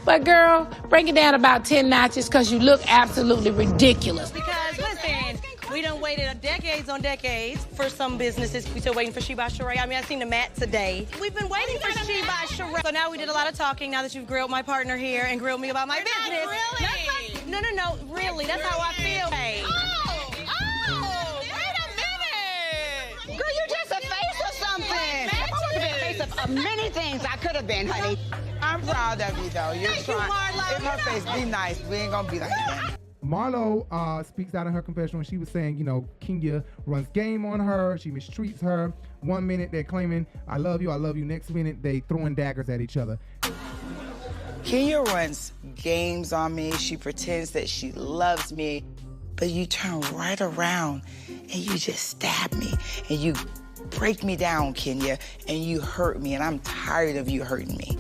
But girl, bring it down about 10 notches because you look absolutely ridiculous. Because listen, we done waited decades on decades for some businesses. We still waiting for She by Sheree. I mean, I seen the mat today. We've been waiting for She by Sheree. So now we did a lot of talking now that you've grilled my partner here and grilled me about my business. Really? No, really. That's how I feel. Hey. Oh, wait a minute. Girl, you just a face or something. I want to be a face of many things I could have been, honey. I'm proud of you, though. You're trying. Marlo. In her face, be nice. We ain't gonna be like that. Marlo speaks out in her confessional and she was saying, you know, Kenya runs game on her. She mistreats her. 1 minute they're claiming, I love you. Next minute they throwing daggers at each other. Kenya runs games on me. She pretends that she loves me. But you turn right around and you just stab me. And you break me down, Kenya. And you hurt me. And I'm tired of you hurting me.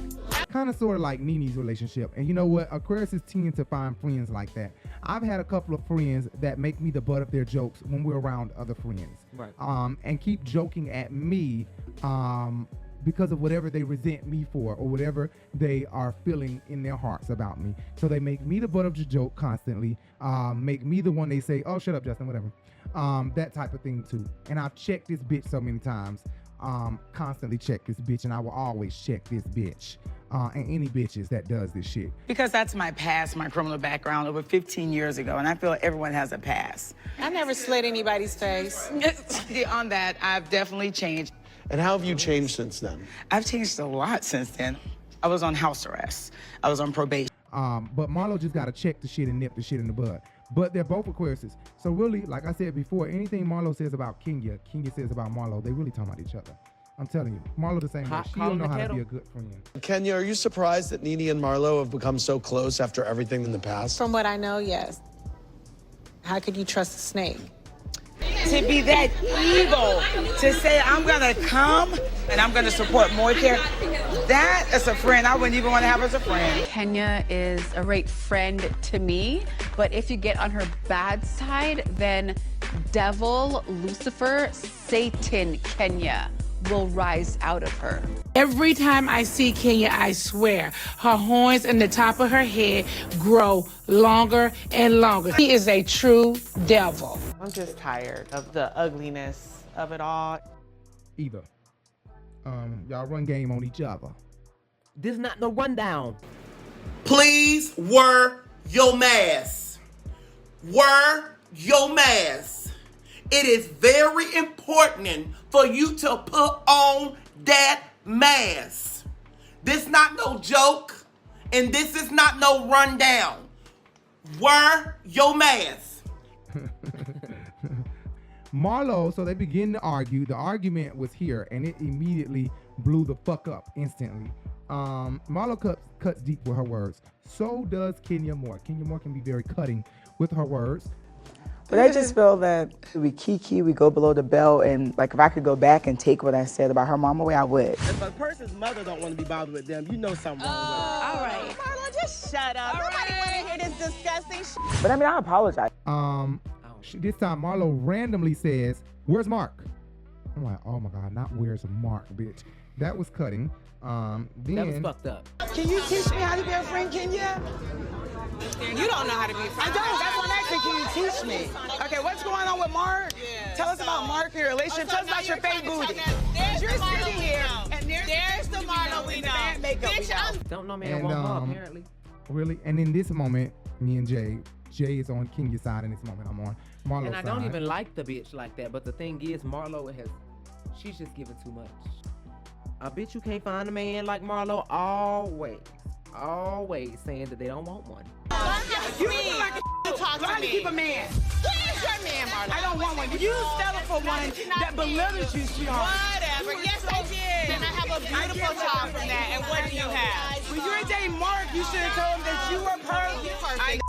Kind of sort of like Nene's relationship. And you know what? Aquarius tend to find friends like that. I've had a couple of friends that make me the butt of their jokes when we're around other friends. Right. And keep joking at me because of whatever they resent me for or whatever they are feeling in their hearts about me. So they make me the butt of the joke constantly, make me the one they say, oh, shut up, Justin, whatever. That type of thing too. And I've checked this bitch so many times. Constantly check this bitch, and I will always check this bitch and any bitches that does this shit. Because that's my past, my criminal background over 15 years ago, and I feel everyone has a past. I never slit anybody's face. On that, I've definitely changed. And how have you changed since then? I've changed a lot since then. I was on house arrest. I was on probation. But Marlo just got to check the shit and nip the shit in the bud. But they're both Aquariuses. So really, like I said before, anything Marlo says about Kenya says about Marlo, they really talking about each other. I'm telling you, Marlo the same way. She don't know how to be a good friend. Kenya, are you surprised that Nene and Marlo have become so close after everything in the past? From what I know, yes. How could you trust a snake? To be that evil, to say I'm gonna come and I'm gonna support more care, that as a friend, I wouldn't even want to have as a friend. Kenya is a great friend to me, but if you get on her bad side, then devil, Lucifer, Satan Kenya will rise out of her. Every time I see Kenya, I swear, her horns and the top of her head grow longer and longer. She is a true devil. I'm just tired of the ugliness of it all. Either. Y'all run game on each other. This not no rundown. Please wear your mask. Wear your mask. It is very important for you to put on that mask. This not no joke, and this is not no rundown. Wear your mask. Marlo, so they begin to argue. The argument was here, and it immediately blew the fuck up instantly. Marlo cuts deep with her words. So does Kenya Moore. Kenya Moore can be very cutting with her words. But I just feel that we kiki, we go below the belt, and like if I could go back and take what I said about her mom away, I would. If a person's mother don't want to be bothered with them, you know something wrong with them. All right. Marlo, just shut up. Nobody want to hear this disgusting shit. But I mean, I apologize. This time Marlo randomly says, "Where's Mark?" I'm like, oh my God, not where's Mark, bitch. That was cutting. Then That was fucked up. Can you teach me how to be a friend, Kenya? You don't know how to be a friend. I don't. That's what I'm asking. Can you teach me? Okay, what's going on with Mark? Tell us about Mark, your relationship. Tell us about your fake booty. You're sitting here, and there's the Marlo we know. Makeup we know. Don't know man want more, apparently. Really? And in this moment, me and Jay is on Kenya's side in this moment. I'm on Marlo's side. And I don't even like the bitch like that. But the thing is, Marlo she's just giving too much. I bet you can't find a man like Marlo always saying that they don't want one. You look like a talk to me. Keep a man. Where's your man, Marlo? I don't want one. You settle for one that belittles you, sweetheart. Whatever. Yes, I did. And I have a beautiful child from that. And what do you have? When you were dating Mark, you should have told him that you were perfect.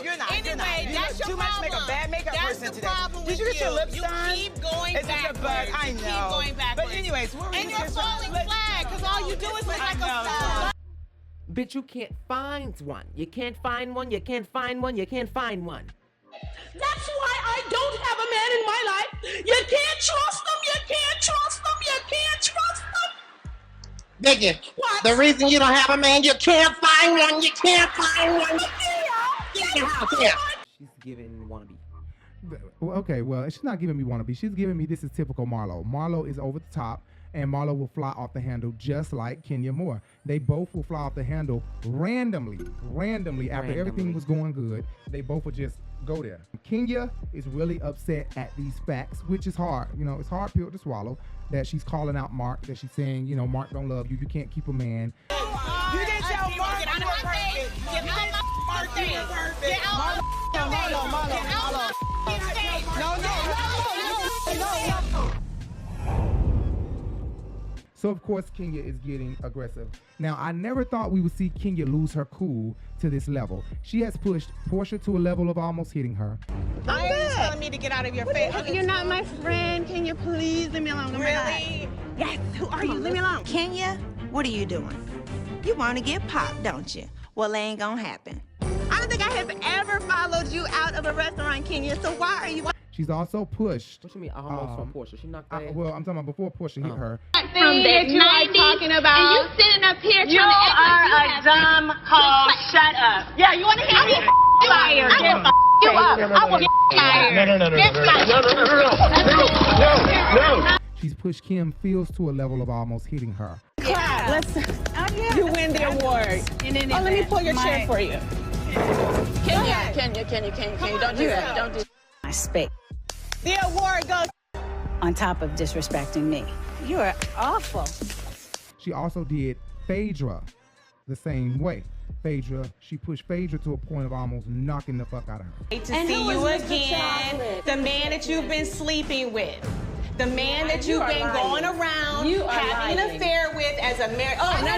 You're not. Anyway, that's your too much make a bad makeup person today. Did you get your lips done? You keep going backwards. I know. You keep going backwards. But anyways, and you're falling flat because all you do is look like a star. Bitch, you can't find one. You can't find one. You can't find one. You can't find one. That's why I don't have a man in my life. You can't trust them. You can't trust them. You can't trust them. Biggie, the reason you don't have a man, you can't find one. You can't find one. Get your house here. She's giving wannabe. Okay, well, she's not giving me wannabe. She's giving me this is typical Marlo. Marlo is over the top, and Marlo will fly off the handle just like Kenya Moore. They both will fly off the handle randomly after everything was going good. They both will just go there. Kenya is really upset at these facts, which is hard. You know, it's hard pill to swallow that she's calling out Mark, that she's saying, you know, Mark don't love you. You can't keep a man. You didn't tell Mark you were perfect. Get out my Mark, you were perfect. Get out Marlo. No. So of course Kenya is getting aggressive. Now I never thought we would see Kenya lose her cool to this level. She has pushed Porsha to a level of almost hitting her. Why are you telling me to get out of your face? You're not my friend. Can you please leave me alone? Really? Yes. Who are you? Leave me alone. Kenya, what are you doing? You want to get popped, don't you? Well, it ain't gonna happen. I don't think I have ever followed you out of a restaurant, Kenya. So why are you? She's also pushed. What you mean almost from Porsha? She knocked that. Well, I'm talking about before Porsha hit her. From that you are talking about. And you sitting up here trying to act like you have a dumb hoe. Shut up. Yeah, you want to hear me? Fired. I will you up. I will get fired. No. She's pushed Kim Fields to a level of almost hitting her. Yeah. Listen. You win the award. Let me pull your chair for you. Kenya, don't do that. Don't do that. I spit. The award goes on top of disrespecting me. You are awful. She also did Phaedra the same way. She pushed Phaedra to a point of almost knocking the fuck out of her. To see you again, the man that you've been sleeping with, the man that you've been going around you having an affair with as a married. Oh, no.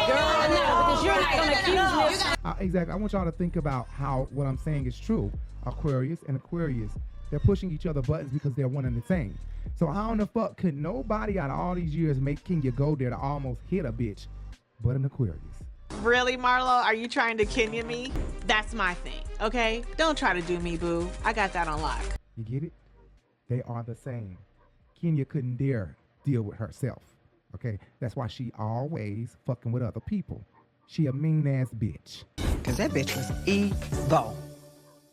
Girl, no, because you're not going to accuse me. Exactly. I want y'all to think about how what I'm saying is true. Aquarius and Aquarius, they're pushing each other buttons because they're one and the same. So how in the fuck could nobody out of all these years make Kenya go there to almost hit a bitch but an Aquarius? Really, Marlo? Are you trying to Kenya me? That's my thing, okay? Don't try to do me, boo. I got that on lock. You get it? They are the same. Kenya couldn't dare deal with herself, okay? That's why she always fucking with other people. She a mean-ass bitch. Because that bitch was evil.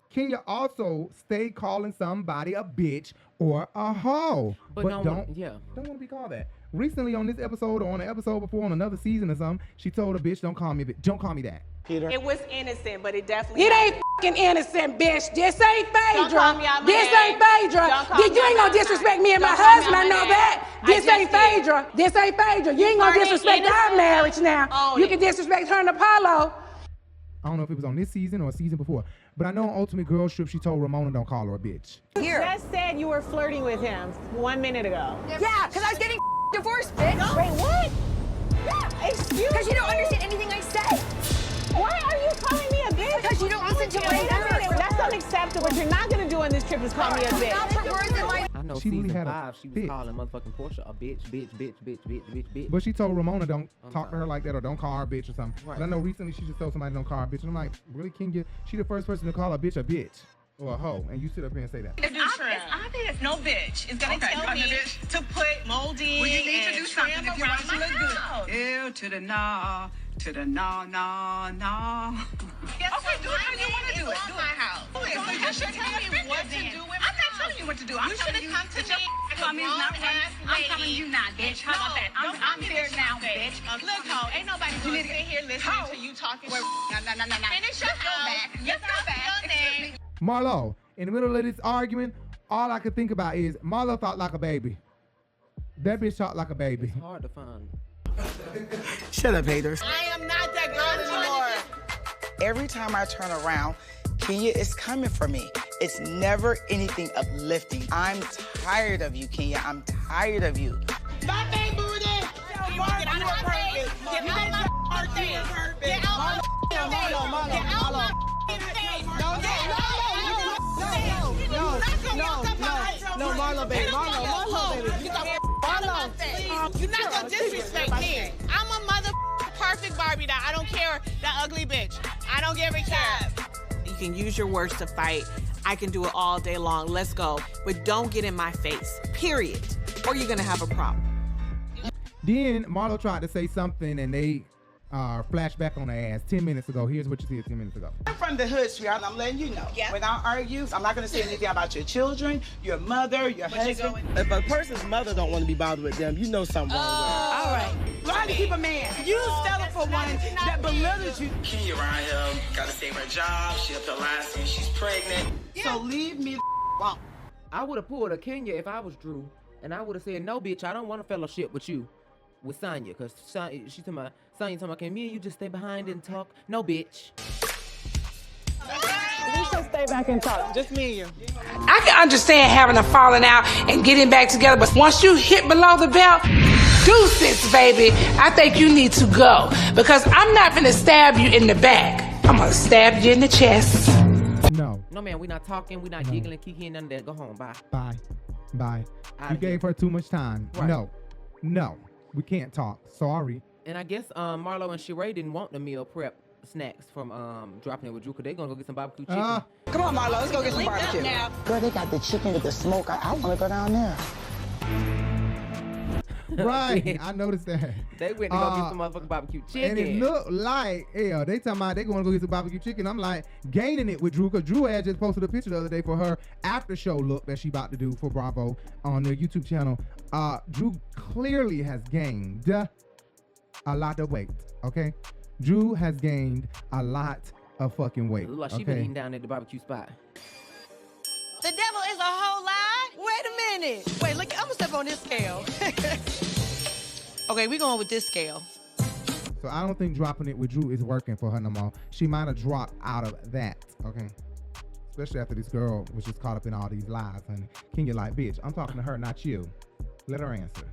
Kenya also stay calling somebody a bitch or a hoe. But don't want to be called that. Recently on this episode or on the episode before on another season or something, she told a bitch, don't call me a bitch. Don't call me that. Peter. It was innocent, but it definitely. It ain't fucking innocent, bitch. This ain't Phaedra. This ain't Phaedra. You ain't gonna disrespect me and my husband. I know that. This ain't Phaedra. This ain't Phaedra. You ain't gonna disrespect our marriage now. You can disrespect her and Apollo. I don't know if it was on this season or a season before, but I know on Ultimate Girl Trip she told Ramona don't call her a bitch. You just said you were flirting with him 1 minute ago. Yeah, because I was getting divorced, bitch. No. Wait, what? Yeah, excuse. Because you don't understand anything I say. Why are you calling me a bitch? Because you don't listen to what I say. That's unacceptable. What you're not gonna do on this trip is call me a bitch. I know She really season had a 5, she was bitch. calling motherfucking Porsha a bitch. But she told Ramona don't talk to her like that or don't call her a bitch or something. But I know recently she just told somebody don't call her a bitch. And I'm like, really, Kenya? She the first person to call a bitch or a hoe, and you sit up here and say that. It's obvious. No bitch is gonna tell me to put molding. Well, you need to do something if you want to look good. Ew, to the nah, to the nah. Okay, do it how you want to do it. Do it my house. You should tell me what to do. I'm not telling you what to do. I'm telling you come to me. I'm telling you not, bitch. How about that? I'm here now, bitch. Look, ho, ain't nobody gonna sit here listening to you talking. No. Finish your back. Yes, go back. Marlo, in the middle of this argument, all I could think about is Marlo thought like a baby. That bitch talked like a baby. It's hard to find. Shut up, haters. I am not that girl anymore. Every time I turn around, Kenya is coming for me. It's never anything uplifting. I'm tired of you, Kenya. I'm tired of you. My baby booty. You are perfect. Get out my perfect. Get out my No, Marlo, baby. You're not gonna disrespect me. I'm a mother perfect Barbie doll. I don't care that ugly bitch. I don't give a care. You can use your words to fight. I can do it all day long. Let's go. But don't get in my face, period. Or you're gonna have a problem. Then Marlo tried to say something and they flashed back on her ass 10 minutes ago. Here's what you see 10 minutes ago. I'm from the hood, sweetheart, and I'm letting you know. Yeah. Without argues, I'm not going to say anything about your children, your mother, your husband. If a person's mother don't want to be bothered with them, you know something wrong with them. All right. Learn to keep a man. You settle for one that belittles you. Kenya around here got to save her job. She up here lying saying she's pregnant. So leave me alone. I would have pulled a Kenya if I was Drew, and I would have said, no, bitch, I don't want a fellowship with you. With Sonya, because she's talking about, Sonya talking about, can me and you just stay behind and talk? No, bitch. We should stay back and talk, just me and you. I can understand having a falling out and getting back together, but once you hit below the belt, deuces, baby, I think you need to go. Because I'm not gonna stab you in the back. I'm gonna stab you in the chest. No. No, man, we're not talking, we're not giggling, kiki, none of that. Go home, bye. Bye. You gave her too much time. Right. No. We can't talk. Sorry. And I guess Marlo and Sheree didn't want the meal prep snacks from dropping it with Drew, because they're going to go get some barbecue chicken. Come on, Marlo. Let's go get some barbecue. Girl, they got the chicken with the smoke. I want to go down there. Right. I noticed that. They went to go get some motherfucking barbecue chicken. And it looked like, they talking about they going to go get some barbecue chicken. I'm like, gaining it with Drew, because Drew had just posted a picture the other day for her after show look that she about to do for Bravo on their YouTube channel. Drew clearly has gained a lot of weight, okay? Drew has gained a lot of fucking weight. Look, she been eating down at the barbecue spot. The devil is a whole lie? Wait a minute. Wait, look, I'm gonna step on this scale. Okay, we going with this scale. So I don't think dropping it with Drew is working for her no more. She might have dropped out of that, okay? Especially after this girl was just caught up in all these lies, honey. Kenya like, bitch, I'm talking to her, not you. Let her answer.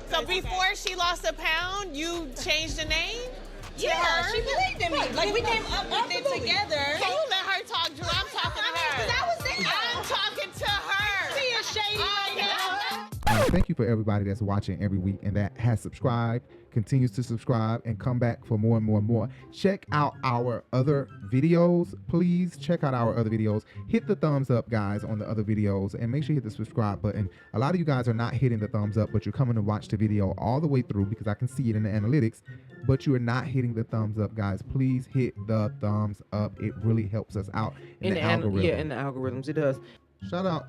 So before she lost a pound, you changed the name? Yeah, she believed in me. Like, we came up with it together. Can you let her talk, Drew? I'm talking to her. Because I was there. I'm talking to her. See a shady right now. Thank you for everybody that's watching every week and that has subscribed, continues to subscribe, and come back for more and more and more. Check out our other videos. Please check out our other videos. Hit the thumbs up, guys, on the other videos, and make sure you hit the subscribe button. A lot of you guys are not hitting the thumbs up, but you're coming to watch the video all the way through because I can see it in the analytics, but you are not hitting the thumbs up, guys. Please hit the thumbs up. It really helps us out in the algorithm. Yeah, in the algorithms, it does.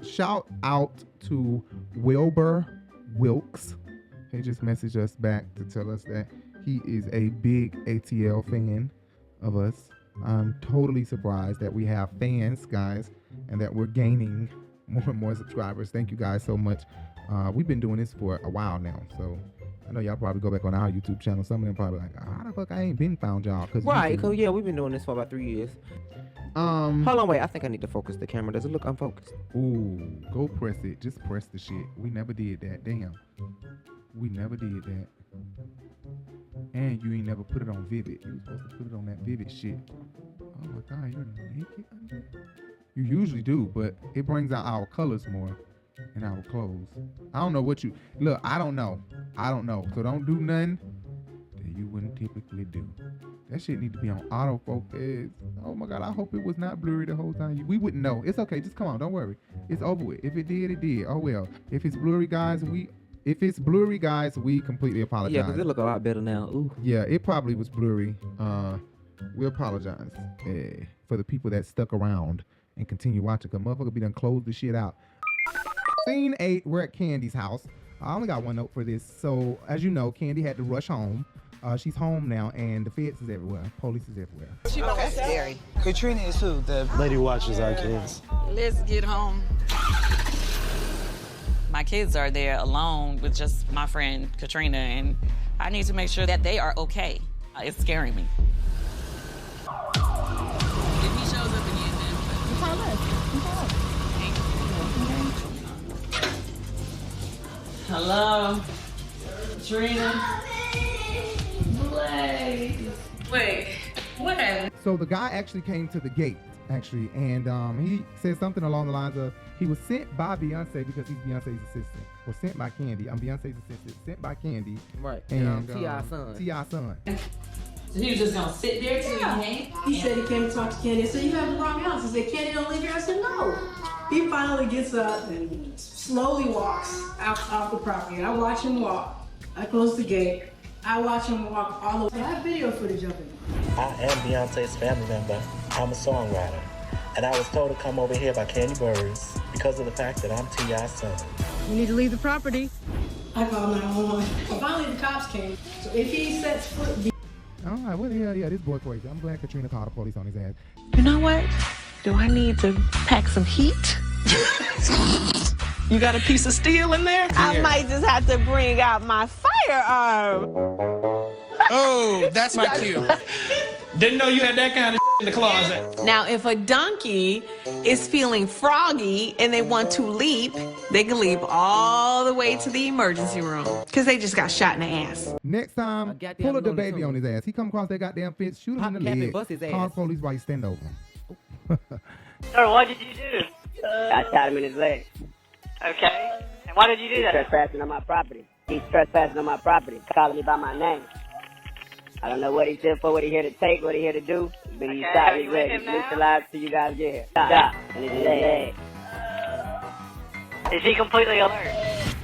Shout out to Wilbur Wilkes. He just messaged us back to tell us that he is a big ATL fan of us. I'm totally surprised that we have fans, guys, and that we're gaining more and more subscribers. Thank you guys so much. We've been doing this for a while now, so I know y'all probably go back on our YouTube channel. Some of them probably like, how the fuck I ain't been found y'all? Right, because yeah, we've been doing this for about 3 years. Hold on, wait. I think I need to focus the camera. Does it look unfocused? Ooh, go press it. Just press the shit. We never did that. Damn. We never did that. And you ain't never put it on Vivid. You were supposed to put it on that Vivid shit. Oh my God, you're naked? You usually do, but it brings out our colors more in our clothes. I don't know what you... Look, I don't know. So don't do nothing that you wouldn't typically do. That shit need to be on autofocus. Oh my God, I hope it was not blurry the whole time. We wouldn't know. It's okay. Just come on. Don't worry. It's over with. If it did, it did. Oh well. If it's blurry, guys, we completely apologize. Yeah, because it look a lot better now. Ooh. Yeah, it probably was blurry. We apologize for the people that stuck around and continue watching. Because motherfucker be done closed the shit out. Scene 8, we're at Kandi's house. I only got one note for this. So, as you know, Kandi had to rush home. She's home now, and the feds is everywhere. Police is everywhere. She was scary. Katrina is who? The lady watches our kids. Let's get home. My kids are there alone with just my friend Katrina, and I need to make sure that they are okay. It's scaring me. If he shows up again, then call us. Hello, Katrina. Wait, what happened? So the guy actually came to the gate, and he said something along the lines of he was sent by Beyonce because he's Beyonce's assistant, or sent by Kandi. I'm Beyonce's assistant, sent by Kandi. Right. And T.I.'s son. T.I.'s son. So he was just gonna sit there till he came? He said he came to talk to Kandi. I said, you have the wrong house. He said, Kandi don't live here. I said, no. He finally gets up and slowly walks out the property. I watch him walk. I close the gate. I watch him walk all the way. I have video footage of him. I am Beyonce's family member. I'm a songwriter. And I was told to come over here by Kandi Burruss because of the fact that I'm T.I.'s son. You need to leave the property. I called 911. Finally, the cops came. So if he sets foot... All right, well, yeah, this boy crazy. I'm glad Katrina called the police on his ass. You know what? Do I need to pack some heat? You got a piece of steel in there? I might just have to bring out my firearm. Oh, that's my cue. Didn't know you had that kind of in the closet. Now, if a donkey is feeling froggy and they want to leap, they can leap all the way to the emergency room because they just got shot in the ass. Next time, pull up the baby on his ass. He come across that goddamn fence, shoot him in the leg, call the police while he stand over him. Sir, what did you do? I shot him in his leg. Okay. And why did you do that? He's trespassing on my property. He's trespassing on my property, calling me by my name. I don't know what he's here for, what he's here to take, what he's here to do. But he's shot his leg. He's neutralized till you guys get here. Stop. And his leg. Is he completely alert?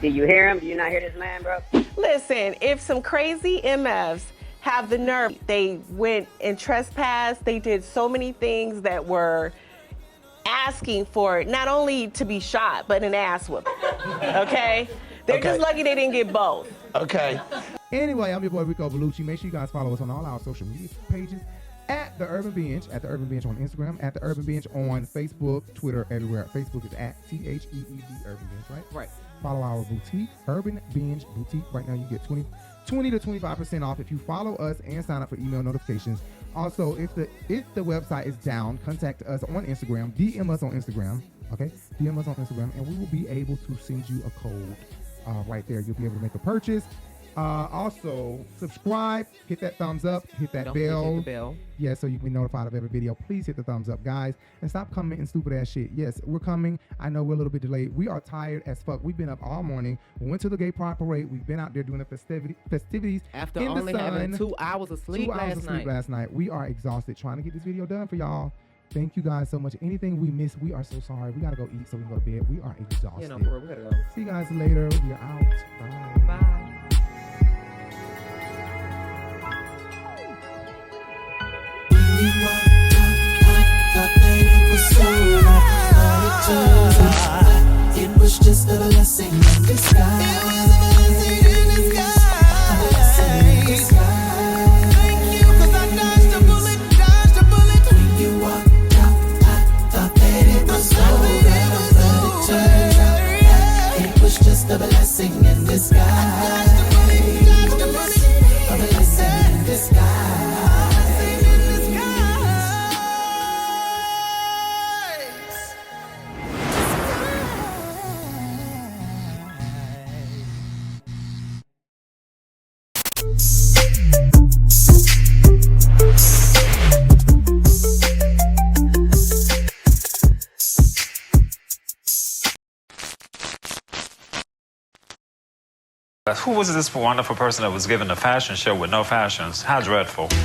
Do you hear him? Do you not hear this man, bro? Listen, if some crazy MFs have the nerve, they went and trespassed, they did so many things that were asking for not only to be shot, but an ass whooping. Okay? They're just lucky they didn't get both. Okay. Anyway, I'm your boy Rico Bellucci. Make sure you guys follow us on all our social media pages at The Urban Binge, on Instagram, at The Urban Binge on Facebook, Twitter, everywhere. Facebook is at THEED Urban Binge, right? Right. Follow our boutique, Urban Binge Boutique. Right now you get 20 to 25% off if you follow us and sign up for email notifications. Also, if the website is down, contact us on Instagram, DM us on Instagram, okay? DM us on Instagram, and we will be able to send you a code right there. You'll be able to make a purchase. Also, subscribe, hit that thumbs up, hit that bell. Hit the bell. Yeah, so you can be notified of every video. Please hit the thumbs up, guys, and stop commenting stupid ass shit. Yes, we're coming. I know we're a little bit delayed. We are tired as fuck. We've been up all morning. We went to the gay pride parade. We've been out there doing the festivities after in only the sun. having 2 hours of sleep last night. We are exhausted trying to get this video done for y'all. Thank you guys so much. Anything we missed, we are so sorry. We gotta go eat so we can go to bed. We are exhausted. You know, for real, we gotta go. See you guys later. We are out. Bye. Bye. It was just a blessing in disguise. Thank you, 'cause I dodged a bullet. When you walked out, I thought that it was over, but it turned out it was just a blessing in disguise. A blessing in disguise. Who was this wonderful person that was given a fashion show with no fashions? How dreadful. See?